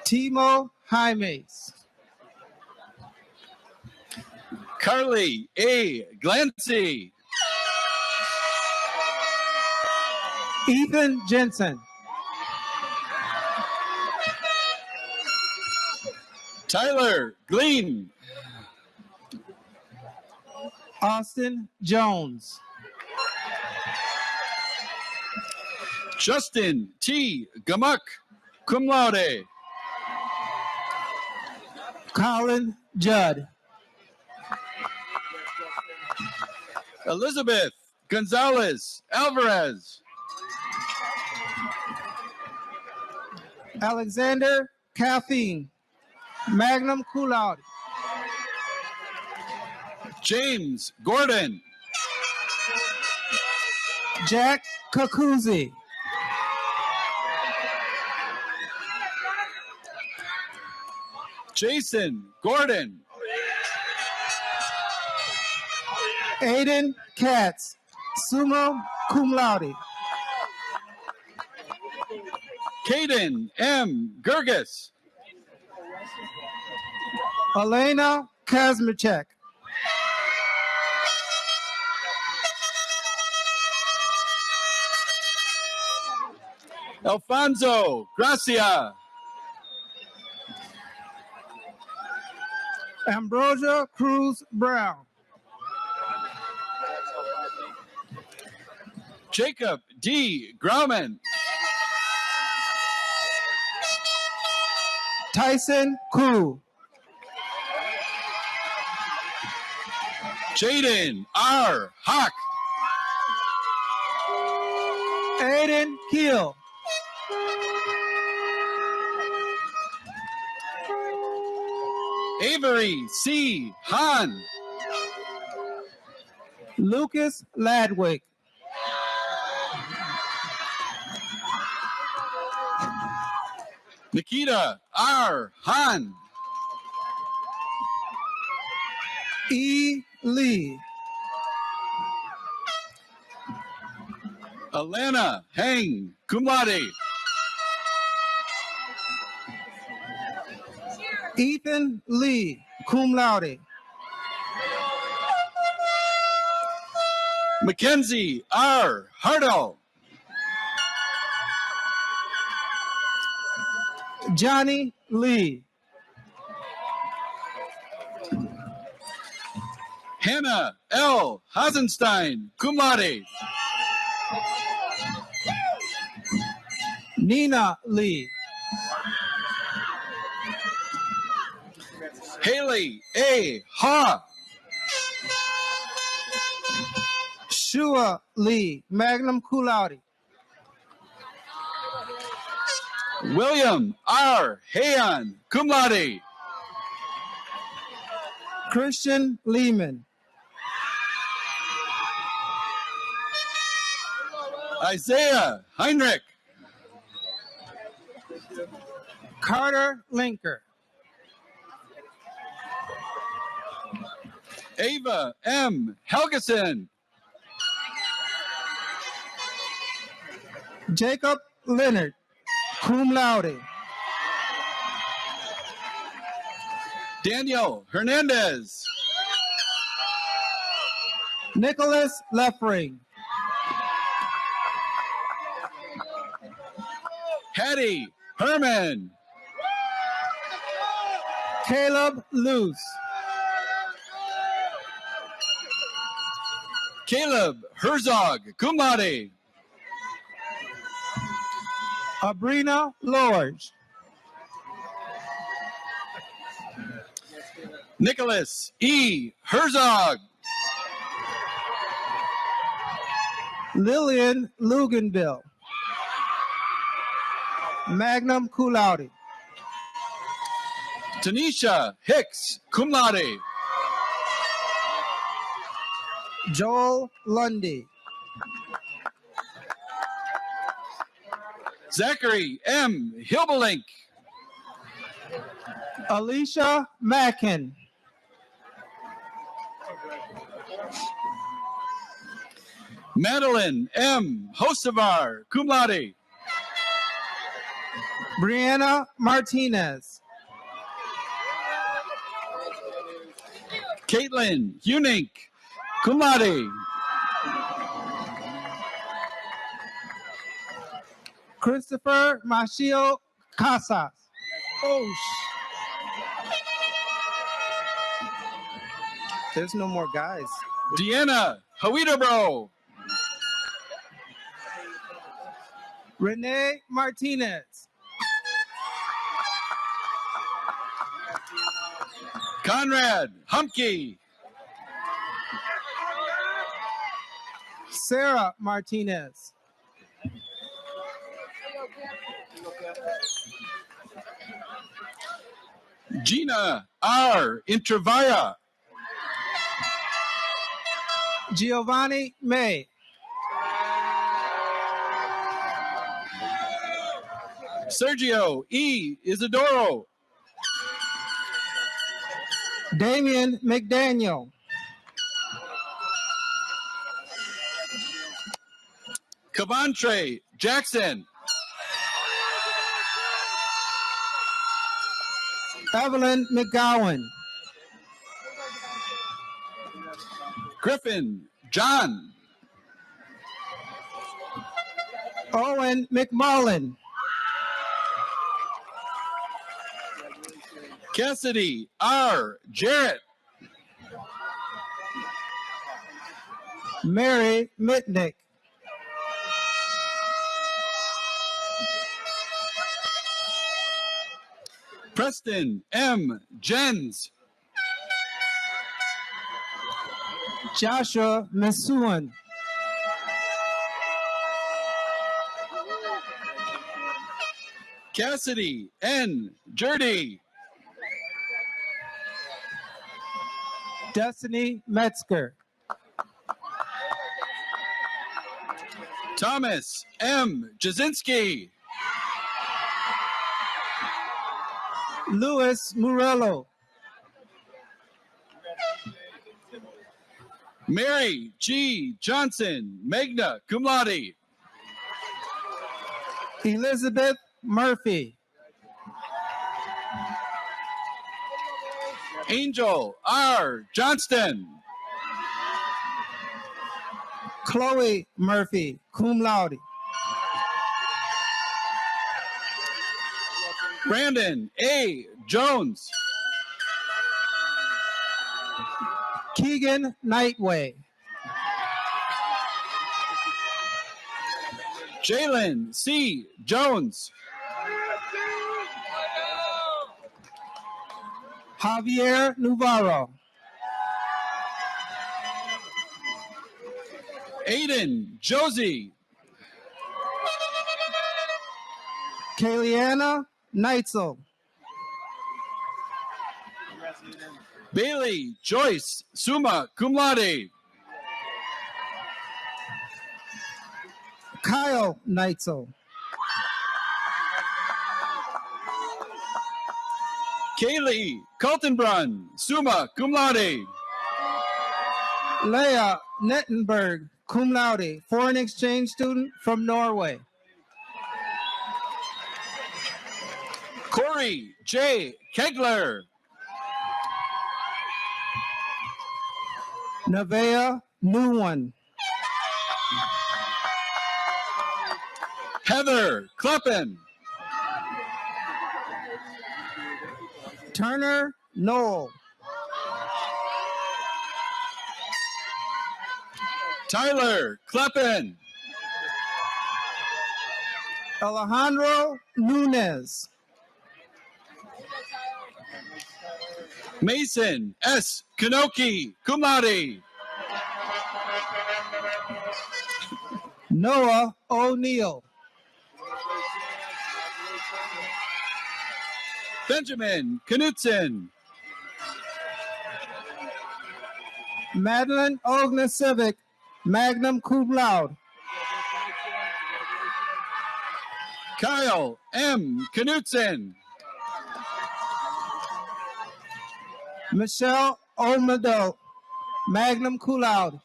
Timo Jaimes. Carly A. Glancy. Ethan Jensen. Tyler Glean. Austin Jones. Justin T. Gamuck, cum laude. Colin Judd. Elizabeth Gonzalez Alvarez. Alexander Caffeine, magna cum laude. James Gordon. Jack Kakuzi. Jason Gordon. Aiden Katz, summa cum laude. Caden M. Gerges. Elena Kazmachek. Alfonso Gracia. Ambrosia Cruz Brown. Jacob D. Grauman. Tyson Koo. Jaden R. Hawk. Aiden Keel. Avery C. Hahn. Lucas Ladwick. Nikita R. Hahn. E. Lee. Alana Hang, cum laude. Ethan Lee, cum laude. Mackenzie R. Hardall. Johnny Lee. Hannah L. Hasenstein, cum laude. Nina Lee. Haley A. Ha. Shua Lee, magna cum laude. William R. Hayan, cum laude. Christian Lehman. Isaiah Heinrich. Carter Linker. Ava M. Helgeson. Jacob Leonard, cum laude. Daniel Hernandez. Nicholas Leffering. Hattie Herman. Caleb Luce. Caleb Herzog, cum laude. Abrina Lorge. Nicholas E. Herzog. Lillian Luganville, magna cum laude. Tanisha Hicks, cum laude. Joel Lundy. Zachary M. Hilbelink. Alicia Mackin. Madeline M. Hosevar, cum laude. Brianna Martinez. Caitlin Hunink, cum laude. Christopher Machio Casas. Oh, there's no more guys. Deanna Hawidabro. Renee Martinez. Conrad Humke. Sarah Martinez. Gina R. Intravaya. Giovanni May. Sergio E. Isidoro. Damian McDaniel. Cavantre Jackson. Evelyn McGowan. Griffin John. Owen McMullen. Cassidy R. Jarrett. Mary Mitnick. Preston M. Jens. Joshua Mesuan. Cassidy N. Jurdy. Destiny Metzger. Thomas M. Jasinski. Louis Morello. Mary G. Johnson, magna cum laude. Elizabeth Murphy. Angel R. Johnston. Chloe Murphy, cum laude. Brandon A. Jones. Keegan Nightway. Jalen C. Jones. Javier Navarro. Aiden Josie. Kayliana Neitzel. Bailey Joyce, summa cum laude. Kyle Neitzel. Kaylee Kaltenbrunn, summa cum laude. Leah Nettenberg, cum laude, foreign exchange student from Norway. Corey J. Kegler. Nevaeh Nguyen. Heather Kleppen. Turner Noel. Tyler Kleppen. Alejandro Nunez. Mason S. Kanoki, cum laude. Noah O'Neill. Benjamin Knutson. Madeline Ognasiewicz, magna cum laude. Kyle M. Knutson. Michelle Olmedo, magna cum laude.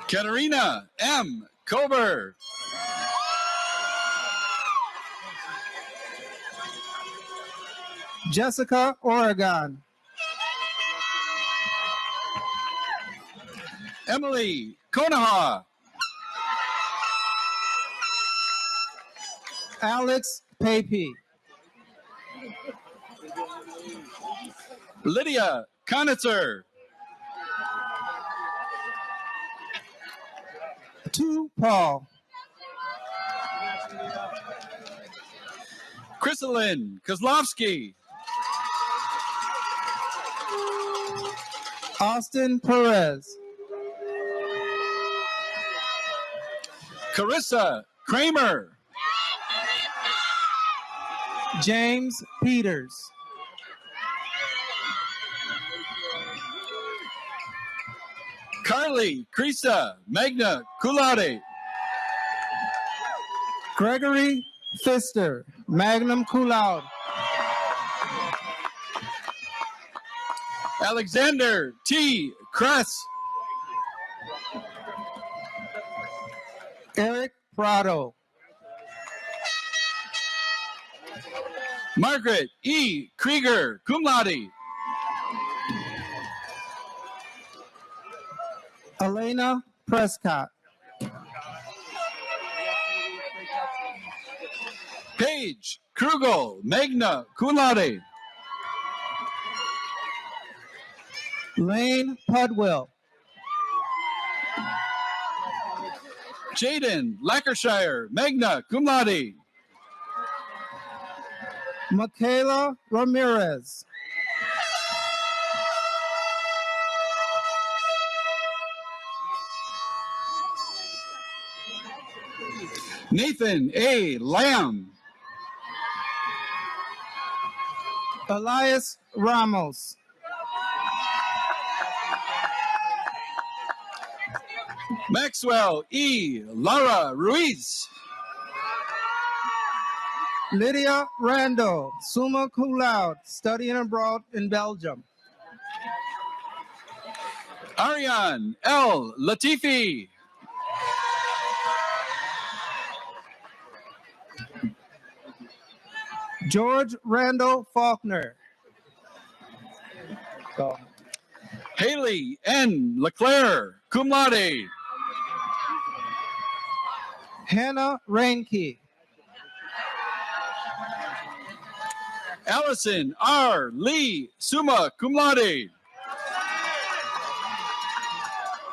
Katarina M. Kober. Jessica Oregon. Emily Konoha. Alex Pape. Lydia Conitzer. Tu Paul. Chrysalyn Kozlovsky. Austin Perez. Carissa Kramer. James Peters. Carly Krisa, magna cum laude. Gregory Pfister, magna cum laude. Alexander T. Kress. Eric Prado. Margaret E. Krieger, cum laude. Elena Prescott. Paige Krugel, magna cum laude. Lane Pudwill. Jaden Lackershire, magna cum laude. Michaela Ramirez. Nathan A. Lamb. Elias Ramos. Maxwell E. Lara Ruiz. Lydia Randall, summa cum laude, studying abroad in Belgium. Ariane L. Latifi. George Randall Faulkner. Haley N. Leclerc, cum laude. Hannah Reinke. Allison R. Lee, summa cum laude.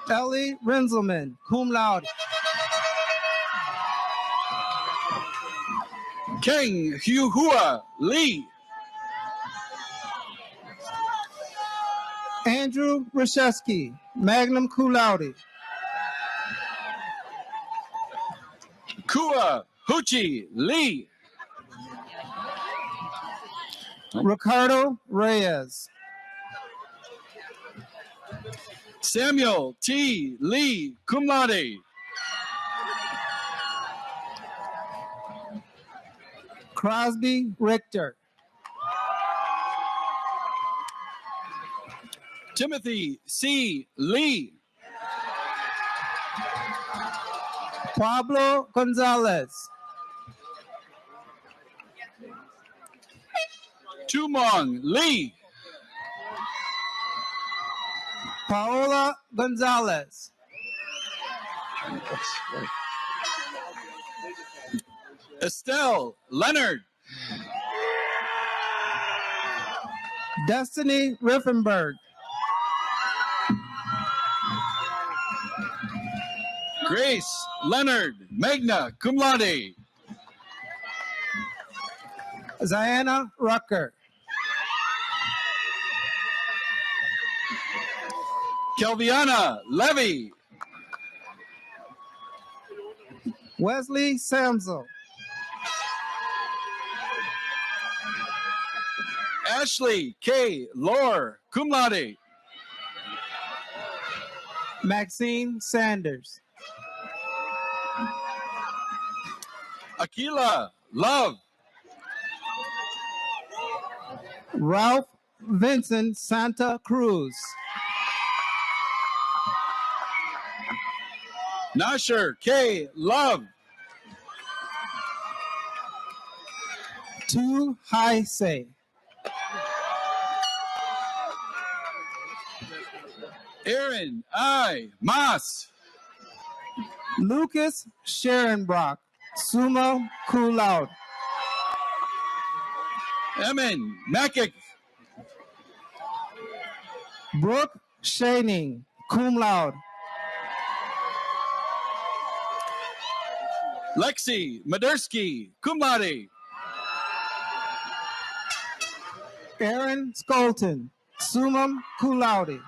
Ellie Rinzelman, cum laude. Kang Hua Lee. Andrew Rashevsky, magna cum laude. Kua Huchi Lee. Ricardo Reyes. Samuel T. Lee, cum laude. Crosby Richter. Timothy C. Lee. Pablo Gonzalez. Tumong Lee. Paola Gonzalez. Estelle Leonard. Destiny Riffenberg. Grace Leonard, magna cum laude. Ziana Rucker. Kelviana Levy. Wesley Samsel. Ashley K. Lore, cum laude. Maxine Sanders. Aquila Love. Ralph Vincent Santa Cruz. Nasher K. Love. Tu Haise. Aaron I. Mas. Lucas Sharonbrock, summa cum laude. Emin Makic. Brooke Shaning, cum laude. Lexi Madursky, cum laude. Aaron Skolton, summa cum laude.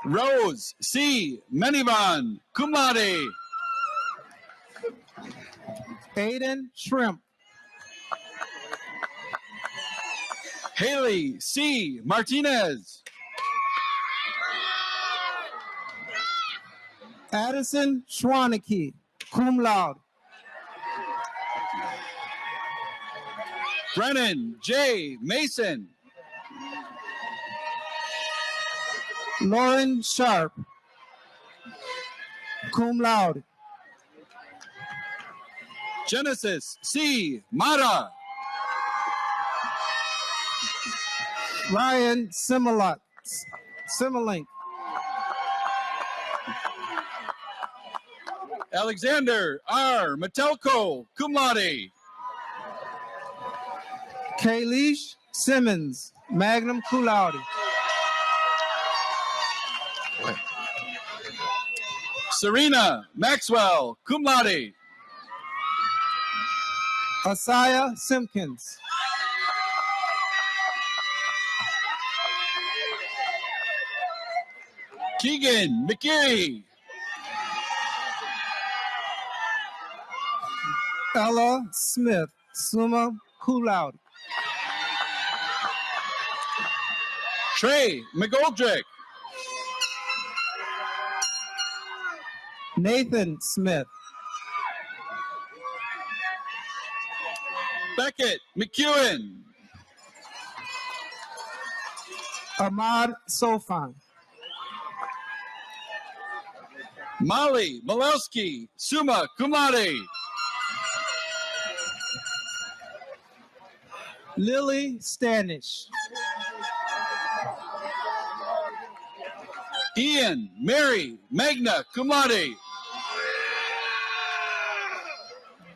Rose C. Menivan, cum laude. Aiden Shrimp. Haley C. Martinez. Addison Schwaneke, cum laude. Brennan J. Mason. Lauren Sharp, cum laude. Genesis C. Mata. Ryan Similink. Alexander R. Metelko, cum laude. Kayleesh Simmons, magna cum laude. Serena Maxwell, cum laude. Asaya Simpkins. Keegan McGee. Ella Smith, summa cum laude. Trey McGoldrick. Nathan Smith. Beckett McEwen. Ahmad Sofan. Molly Malowski, summa cum laude. Lily Stanish. Ian Mary, magna cum laude.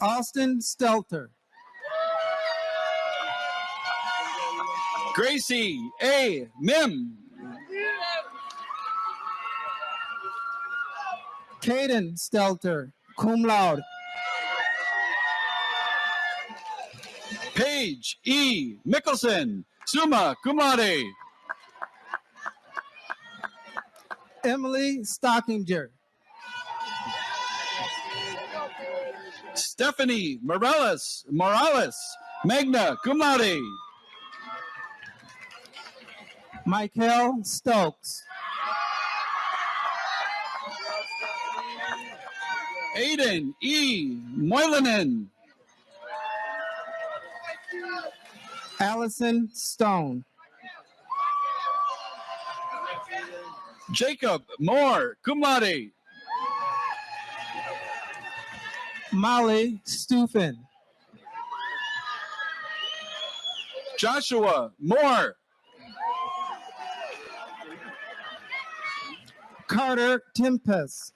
Austin Stelter. Gracie A. Mim. Caden Stelter, cum laude. Paige E. Mickelson, summa cum laude. Emily Stockinger. Stephanie Morales, magna cum laude. Michael Stokes. Aiden E. Moylanen. Allison Stone. Jacob Moore, cum laude. Molly Stufen. Joshua Moore. Carter Tempest.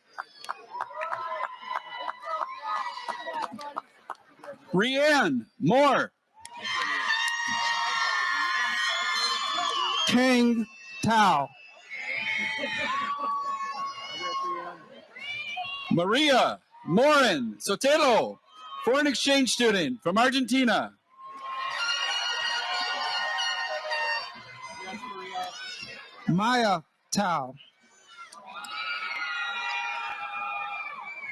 Rianne Moore. Kang Tao. Maria Morin Sotelo, foreign exchange student from Argentina. Maya Tao.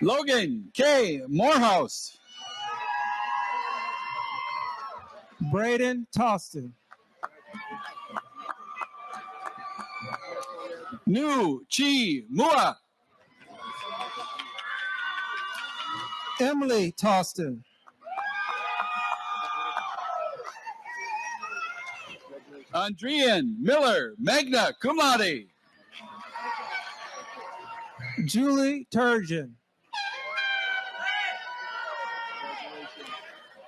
Logan K. Morehouse. Braden Toston. Nu Chi Mua. Emily Toston. Andrian Miller, magna cum laude. Julie Turgeon.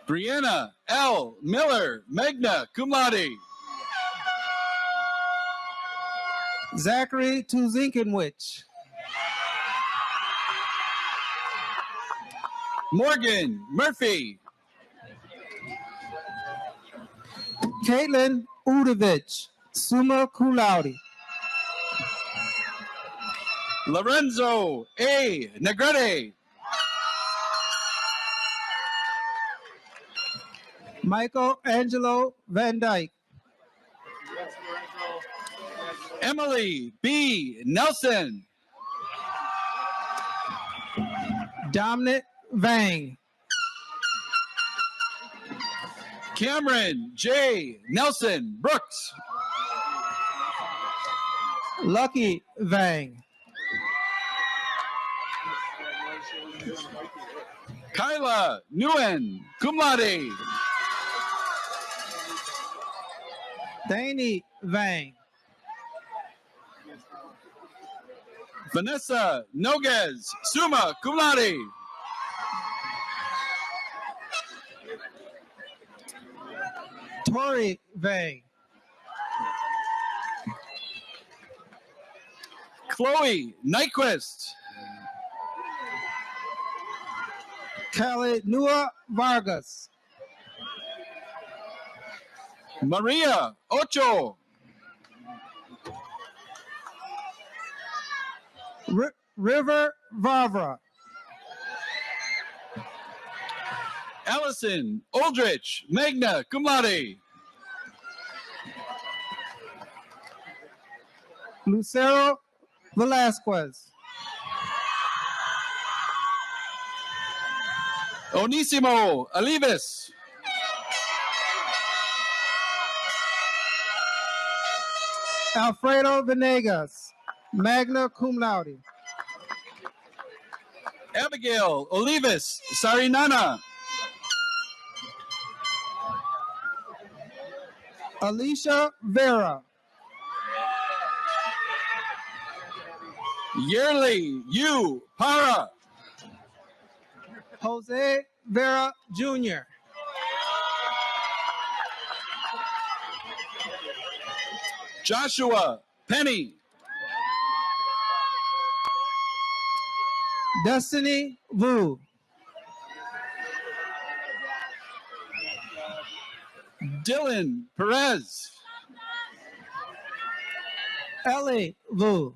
Brianna L. Miller, magna cum laude. Zachary Tuzinkenwich. Morgan Murphy. Caitlin Udovich, summa cum laude. Lorenzo A. Negrete. Michael Angelo Van Dyke. Emily B. Nelson. Dominic Vang. Cameron J. Nelson Brooks. Lucky Vang. Kyla Nguyen, cum laude. Danny Vang. Vanessa Noguez, summa cum laude. Tori Vang. Chloe Nyquist. Kelly Nua Vargas. Maria Ocho. River Vavra. Allison Aldrich, magna cum laude. Lucero Velasquez. Onisimo Alives. Alfredo Venegas, magna cum laude. Abigail Olivas Sarinana. Alicia Vera. Yearly Yu Para. Jose Vera Jr. Joshua Penny. Destiny Vu. Dylan Perez. Ellie Vu.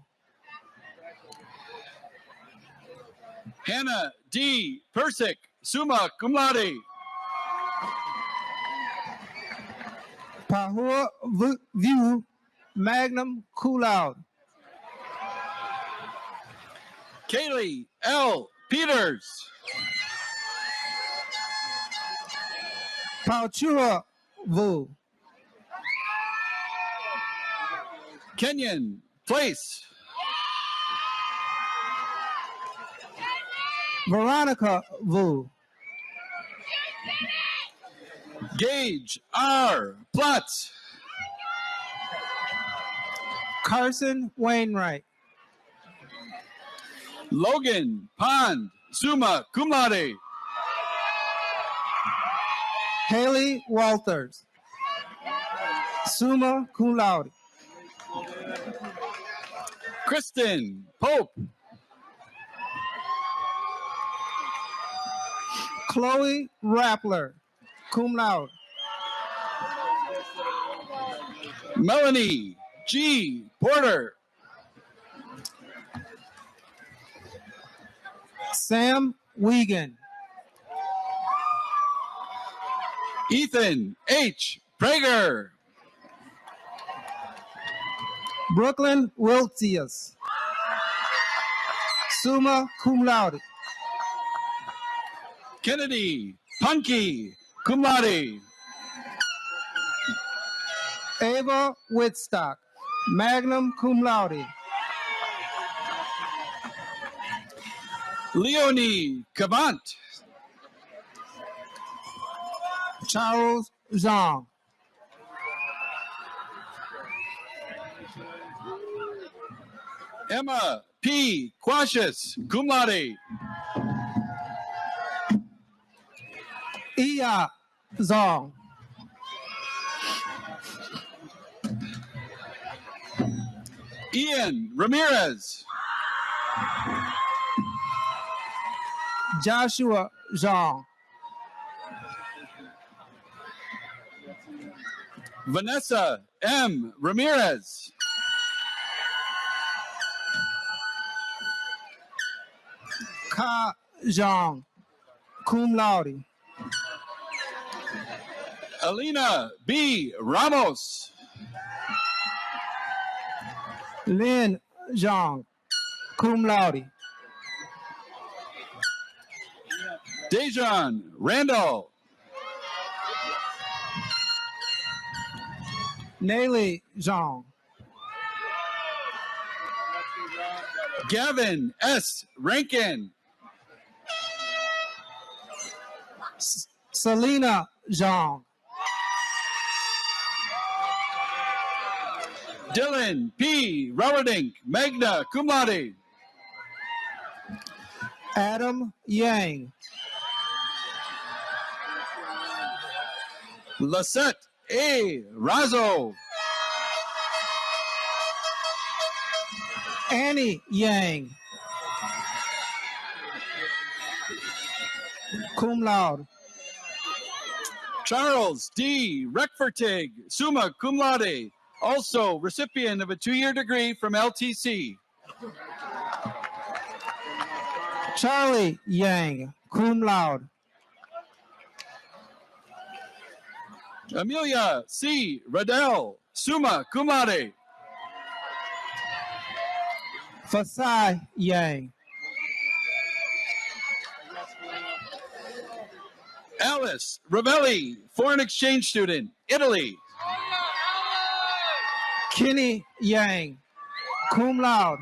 Hannah D. Persick, summa cum laude. Pahua Vu, magna cum laude. Kaylee L. Peters. Pauchua Vu. Kenyon Place. Veronica Vu. Gage R. Platz. Carson Wainwright. Logan Pond, summa cum laude. Haley Walters, summa cum laude. Kristen Pope. Chloe Rappler, cum laude. Melanie G. Porter. Sam Wiegand. Ethan H. Prager. Brooklyn Wiltsius, summa cum laude. Kennedy Punky, cum laude. Ava Whitstock, magna cum laude. Leonie Cavant. Charles Zhang. Emma P. Quashis, cum laude. Iya Zhang. Ian Ramirez. Joshua Zhang. Vanessa M. Ramirez. Ka Zhang, cum laude. Alina B. Ramos. Lin Zhang, cum laude. Dejan Randall. Nelly Zhang. Gavin S. Rankin. Selena Zhang. Dylan P. Rowerdink, magna cum laude. Adam Yang. Lisette A. Razzo. Annie Yang, cum laude. Charles D. Reckfertig, summa cum laude, also recipient of a 2-year degree from LTC. Charlie Yang, cum laude. Amelia C. Riddell, summa cum laude. Fasai Yang. Alice Ravelli, foreign exchange student, Italy. Kenny Yang, cum laude.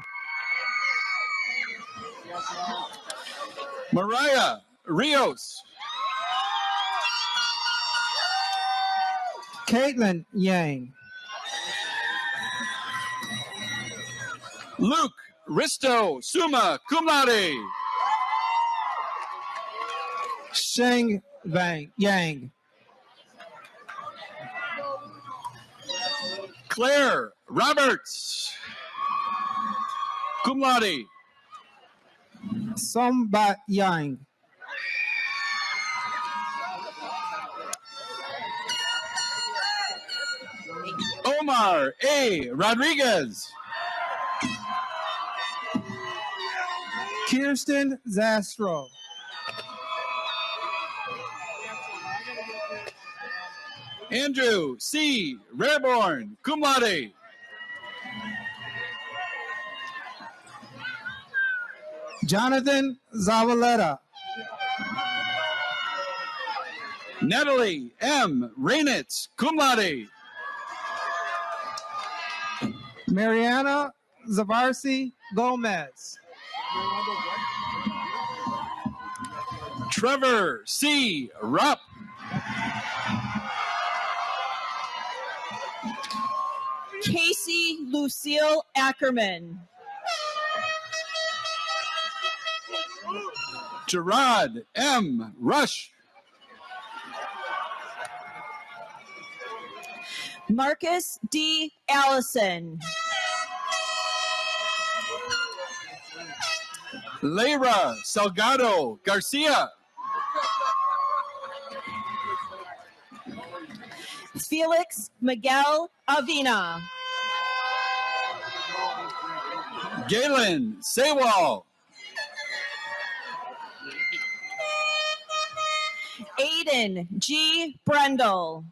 Mariah Rios. Caitlin Yang. Luke Risto, summa cum laude. Sheng Yang. Claire Roberts, cum laude. Sombat Yang. Omar A. Rodriguez. Kirsten Zastro. Andrew C. Rarborn, cum laude. Jonathan Zavaleta. Natalie M. Rainitz, cum laude. Mariana Zavarsi Gomez. Trevor C. Rupp. Casey Lucille Ackerman. Gerard M. Rush. Marcus D. Allison. Leira Salgado Garcia. Felix Miguel Avina. Galen Sewall. Aiden G. Brendel.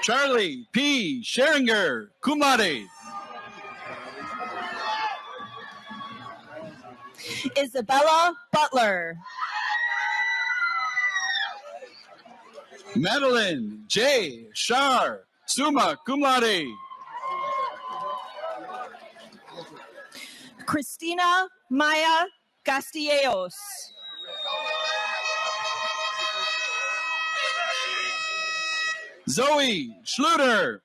Charlie P. Scheringer, cum laude. Isabella Butler. Madeline J. Shar, summa cum laude. Christina Maya Castellanos. Zoe Schluter.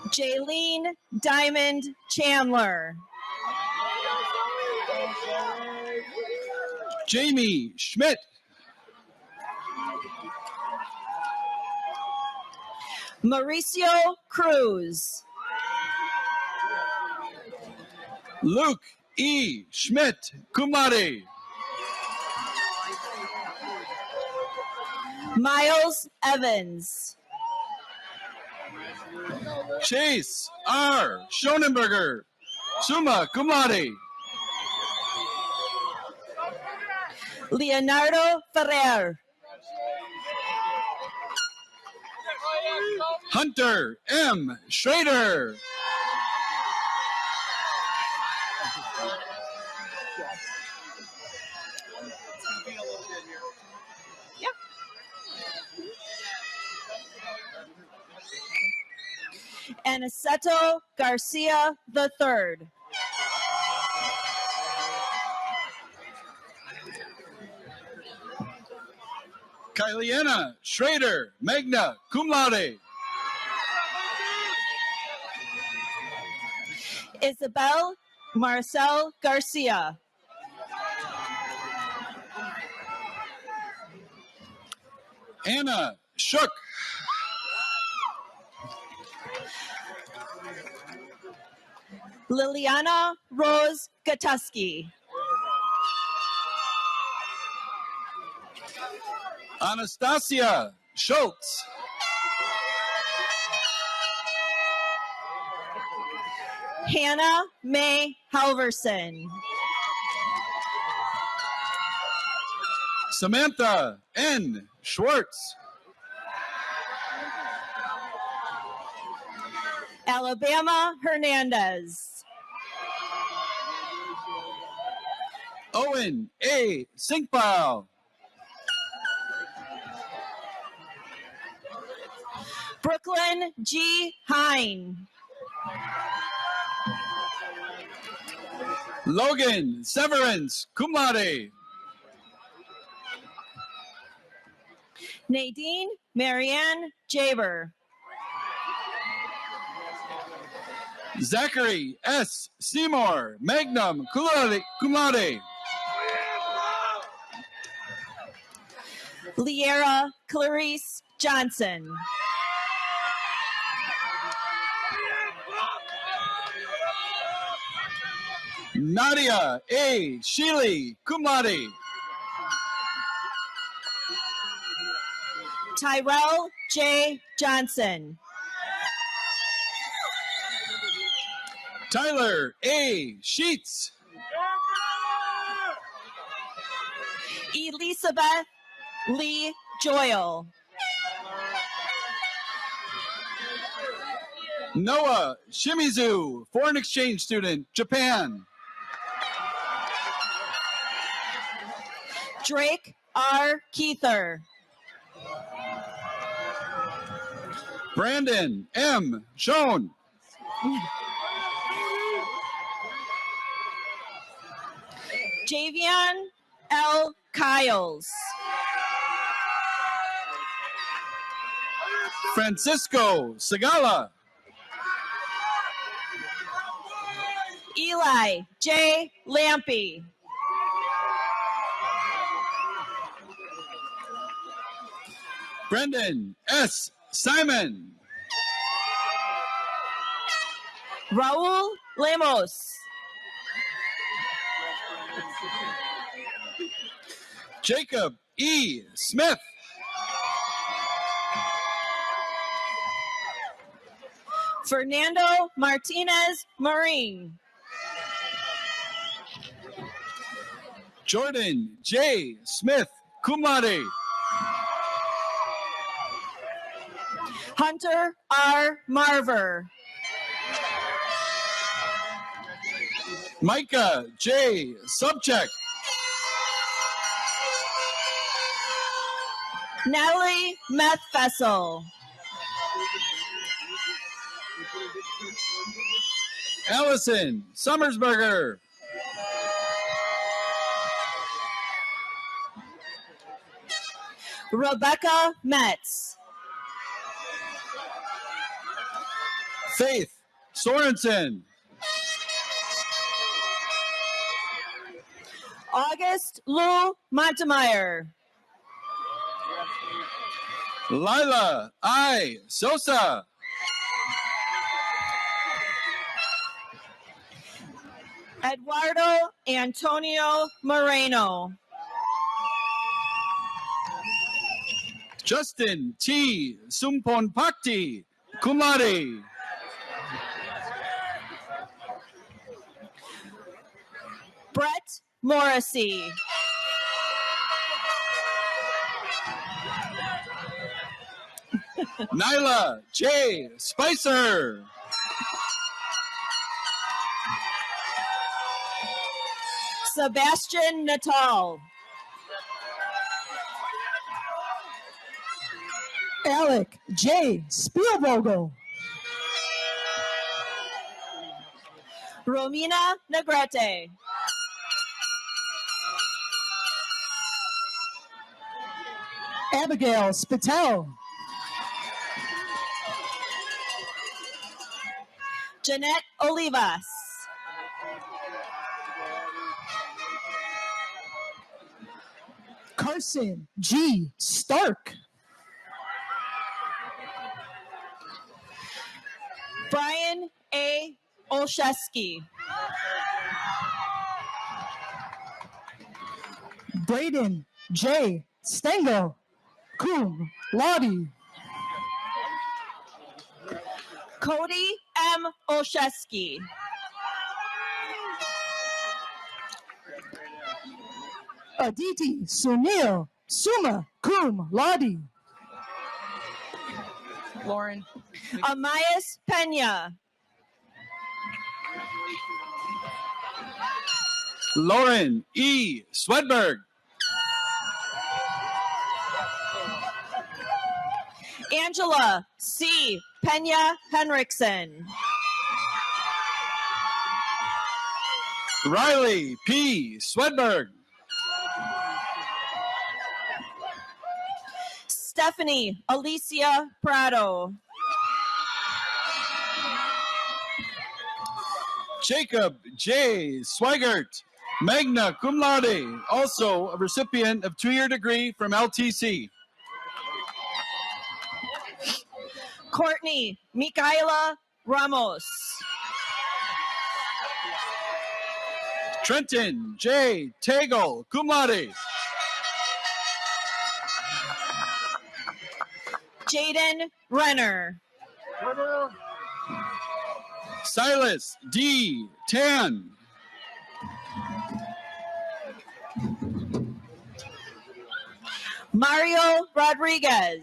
Jaylene Diamond Chandler. Jamie Schmidt. Mauricio Cruz. Luke E. Schmidt, cum laude. Miles Evans. Chase R. Schonenberger, summa cum laude. Leonardo Ferrer. Hunter M. Schrader. Aniceto Garcia III. Kyliana Schrader, magna cum laude. Isabel Marcel Garcia. Anna Shook. Liliana Rose Gatuski. Anastasia Schultz. Hannah May Halverson. Samantha N. Schwartz. Alabama Hernandez. Owen A. Sinkpile. Brooklyn G. Hine. Logan Severance, cum laude. Nadine Marianne Jaber. Zachary S. Seymour, magnum cum laude. Liera Clarice Johnson. Nadia A. Sheely, cum laude. Tyrell J. Johnson. Tyler A. Sheets. Elizabeth Lee Joyle. Noah Shimizu, foreign exchange student, Japan. Drake R. Keither. Brandon M. Schoen. Javion L. Kiles. Francisco Segala. Eli J. Lampy. Brendan S. Simon. Raul Lemos. Jacob E. Smith. Fernando Martinez Marin. Jordan J. Smith, cum laude. Hunter R. Marver. Micah J. Subcheck. Natalie Methfessel. Allison Summersberger. Rebecca Metz. Faith Sorensen. August Lou Montemeyer. Lila I. Sosa. Eduardo Antonio Moreno. Justin T. Sumponpakti, cum laude. Brett Morrissey. Nyla J. Spicer. Sebastian Natal. Alec J. Spielvogel. Romina Negrete. Abigail Spital. Jeanette Olivas. Carson G. Stark. Brian A. Olszewski. Braden J. Stengel. Cum laude. Cody M. Olszewski. Aditi Sunil, summa cum laude. Lauren. Amayas Pena. Lauren E. Swedberg. Angela C. Pena Henriksen. Riley P. Swedberg. Stephanie Alicia Prado. Jacob J. Swigert, magna cum laude, also a recipient of 2-year degree from LTC. Courtney Micaela Ramos. Trenton J. Tagle, cum laude. Jaden Renner. Silas D. Tan. Mario Rodriguez.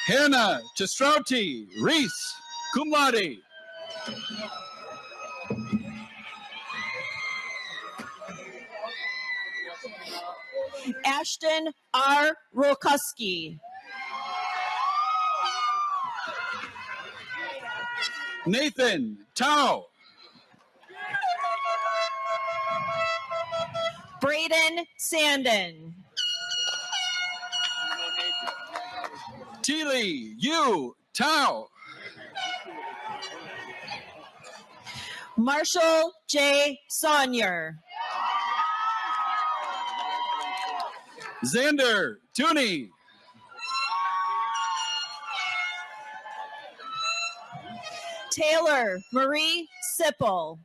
Hannah Chestrauti Reese, cum laude. Ashton R. Rokuski. Nathan Tao. Braden Sandin. Teely Yu Tao. Marshall J. Saunier. Xander Tooney. Taylor Marie Sipple.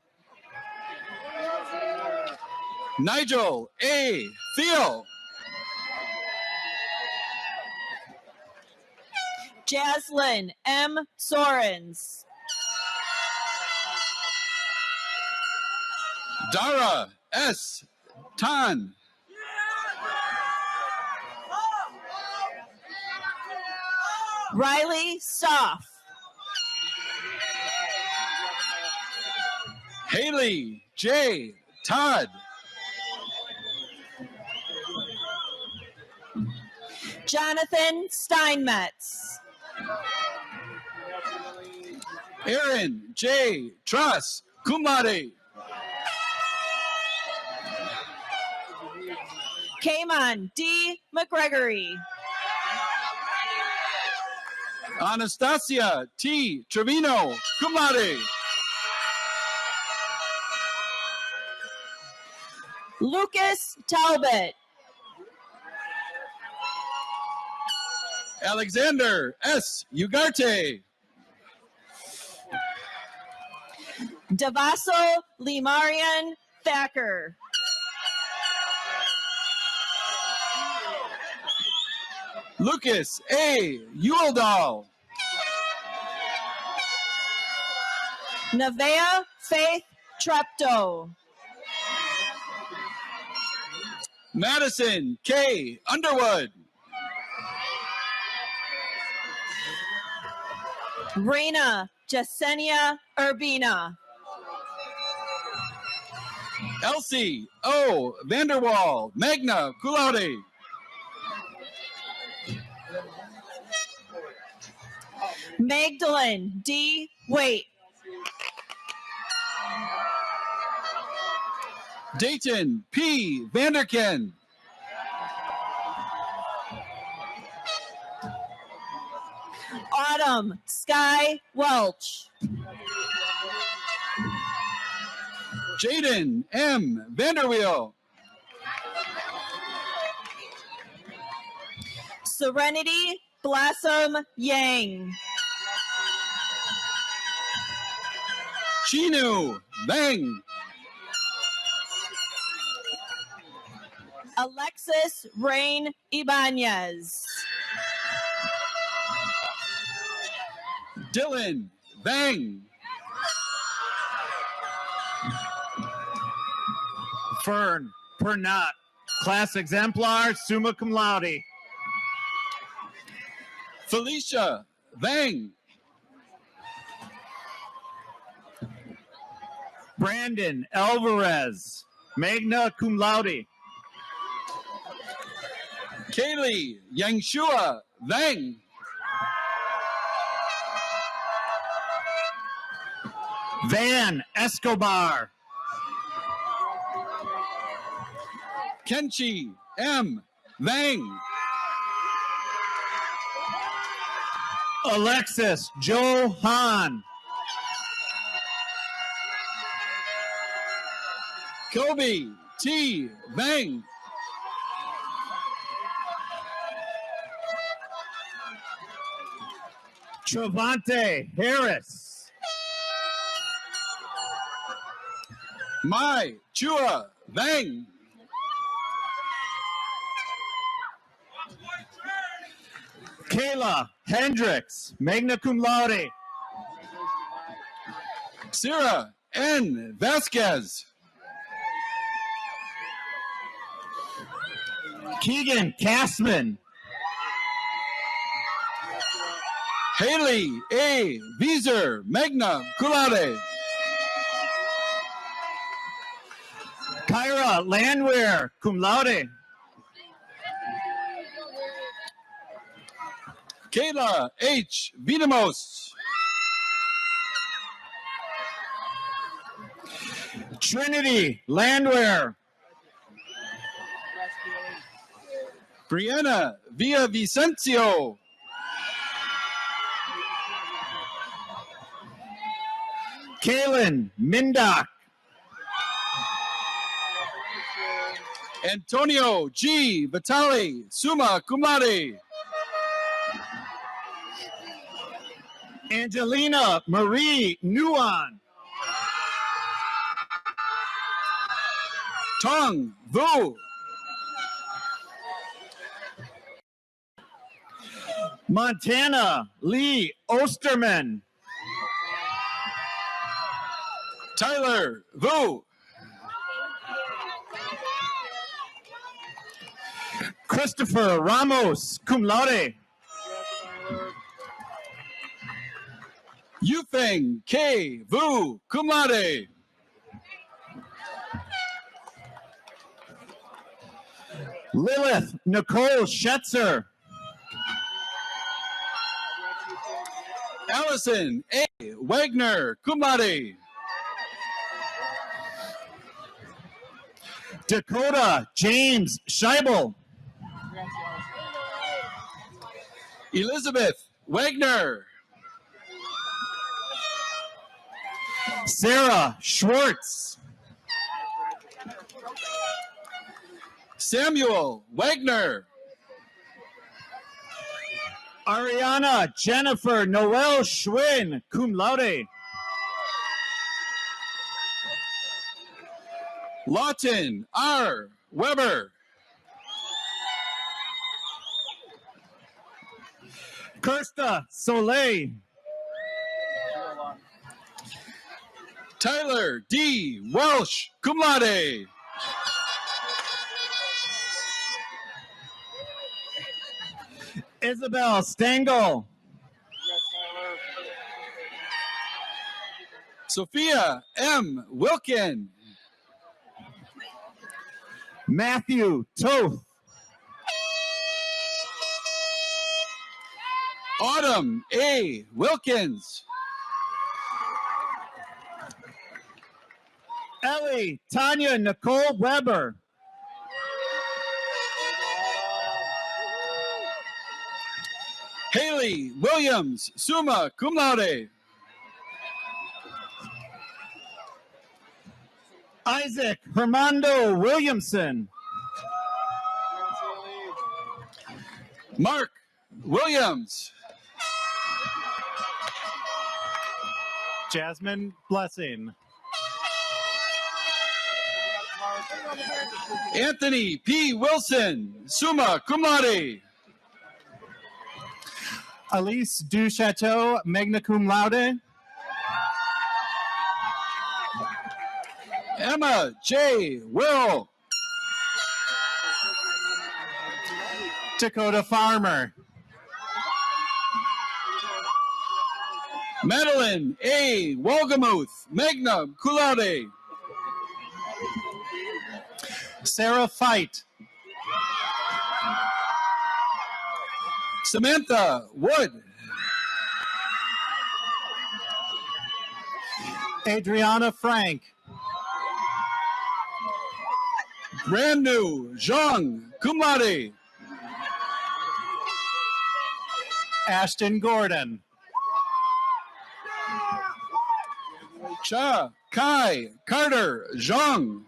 Nigel A. Theo. Jaslyn M. Sorens. Dara S. Tan. Riley Stoff. Haley J. Todd. Jonathan Steinmetz. Aaron J. Truss, cum laude. Kaimon D. McGregory. Anastasia T. Trevino, cum laude. Lucas Talbot. Alexander S. Ugarte. Davaso Limarian Thacker. Lucas A. Ueldal. Nevea Faith Treptow. Madison K. Underwood. Reina Jasenia Urbina. Elsie O. Vanderwall, magna cum laude. Magdalene D. Waite. Dayton P. Vanderken. Autumn Sky Welch. Jaden M. Vanderweel. Serenity Blossom Yang. Chinu Bang. Alexis Rain Ibanez. Dylan Bang. Fern Pernot, class exemplar, summa cum laude. Felicia Vang. Brandon Alvarez, magna cum laude. Kaylee Yangshua Vang. Van Escobar, Kenchi M. Vang. Alexis Johan, Kobe T. Vang. Travante Harris, Mai Chua Vang. Kayla Hendricks, magna cum laude. Sarah N. Vasquez. Keegan Castman, Haley A. Vieser, magna cum laude. Kyra Landwehr, cum laude. Kayla H. Vidamos. Trinity Landwehr, Brianna Villavicencio. Kaylin Mindock, Antonio G. Vitali, summa cum laude. Angelina Marie Nguyen, Tong Vu. Montana Lee Osterman, Tyler Vu. Christopher Ramos, cum laude. Yufeng K. Vu, cum laude. Lilith Nicole Schetzer, Allison A. Wagner, cum laude. Dakota James Scheibel, Elizabeth Wagner. Sarah Schwartz, Samuel Wagner. Ariana Jennifer Noel Schwinn, cum laude. Lawton R. Weber. Kirsta Soleil, Tyler D. Welsh, cum laude. Isabel Stengel, Sophia M. Wilkin. Matthew Toth, Autumn A. Wilkins. Ellie Tanya Nicole Weber, Haley Williams, summa cum laude. Isaac Hermando Williamson, Mark Williams. Jasmine Blessing, Anthony P. Wilson, summa cum laude. Elise Duchateau, magna cum laude. Emma J. Will. Dakota Farmer. Madeline A. Wolgamuth, magna cum laude. Sarah Fight. Samantha Wood. Adriana Frank. Randu Zhang, cum laude. Ashton Gordon. Cha Kai Carter Zhang.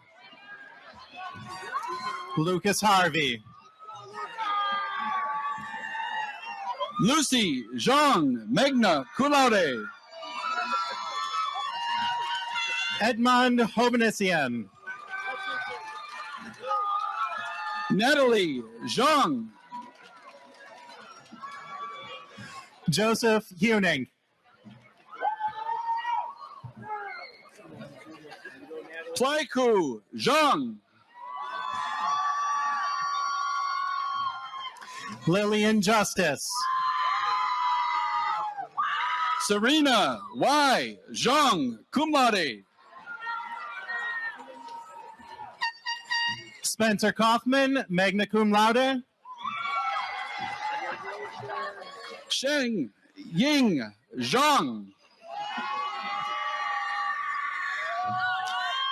Lucas Harvey. Lucy Zhang, magna cum laude. Edmond Hovnessian. Natalie Zhang. Joseph Huning. Plaiku Zhang. Lillian Justice. Serena Y. Zhang, cum laude. Spencer Kaufman, magna cum laude. Sheng Ying Zhang.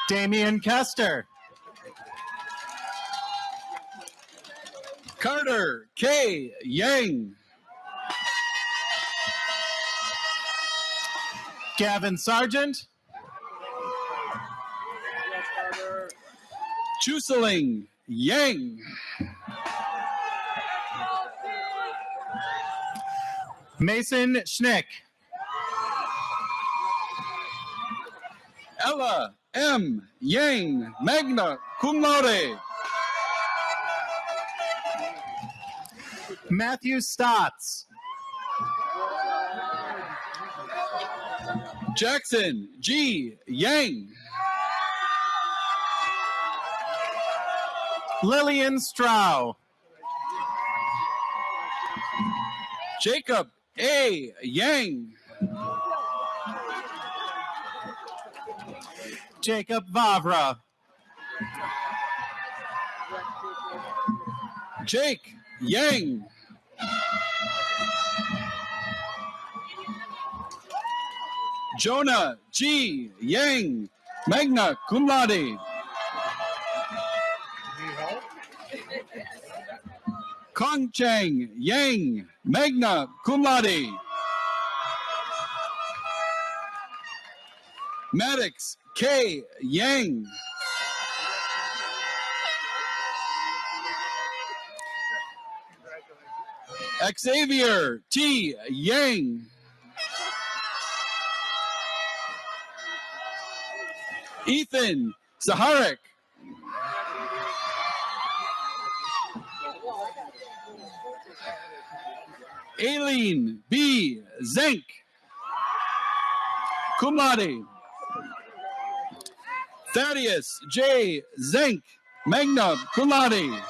Damian Kester. Carter K. Yang. Gavin Sargent. Chuseling Yang. Mason Schnick. Ella M. Yang, magna cum laude. Matthew Stotts. Jackson G. Yang. Lillian Strow. Jacob A. Yang. Jacob Vavra. Jake Yang. Jonah G. Yang, magna cum laude. Kong Chang Yang, magna cum laude. Maddox K. Yang. Xavier T. Yang. Ethan Saharik. Aileen B. Zenk, cum laude. Thaddeus J. Zenk, magna cum laude.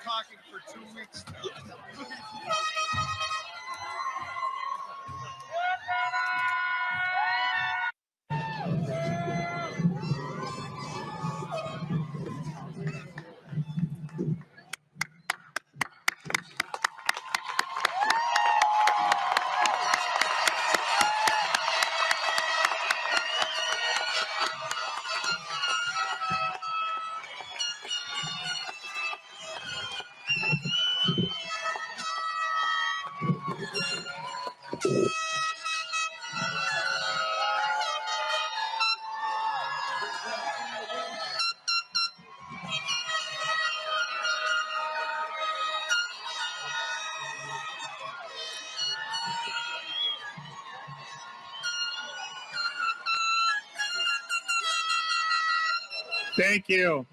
Talking for 2 weeks now. Thank you.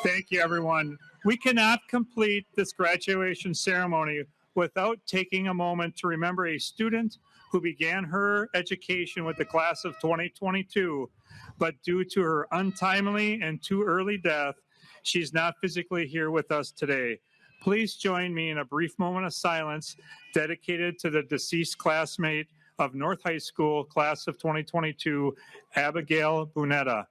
Thank you, everyone. We cannot complete this graduation ceremony without taking a moment to remember a student who began her education with the class of 2022, but due to her untimely and too early death, she's not physically here with us today. Please join me in a brief moment of silence dedicated to the deceased classmate of North High School, class of 2022, Abigail Bunetta.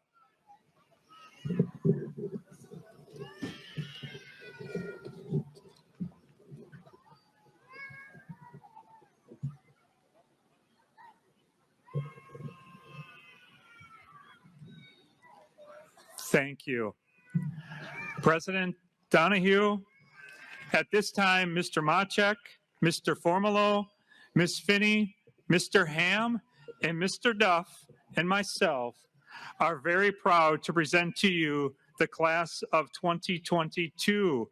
Thank you. President Donahue, at this time, Mr. Machek, Mr. Formolo, Ms. Finney, Mr. Ham, and Mr. Duff, and myself are very proud to present to you the class of 2022.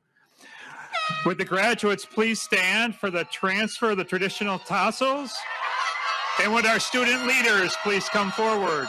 Would the graduates please stand for the transfer of the traditional tassels? And would our student leaders please come forward?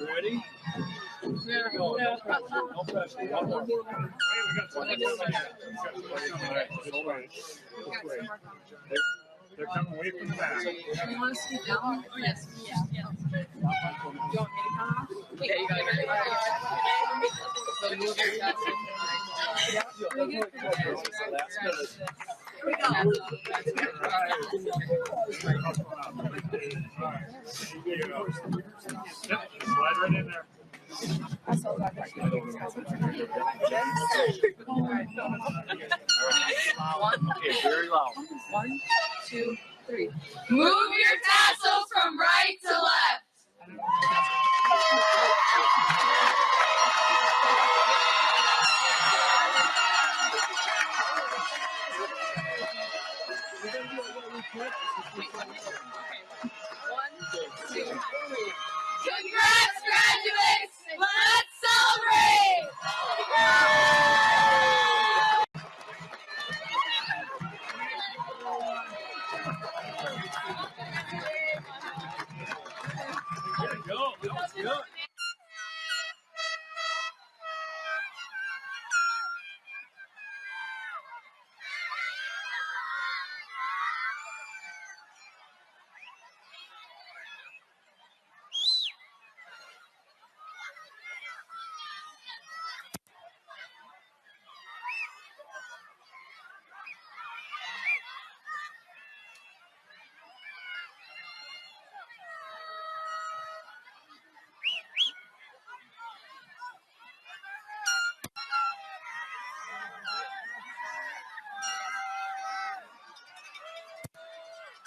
Ready? No pressure. One more. They're coming away from the back. You want to scoot down? Oh, yes. Yeah. You want me to count off? Yeah, you got it. So move your chest. Here we go. Slide right in there. Okay, very loud. 1, 2, 3. Move your tassels from right to left.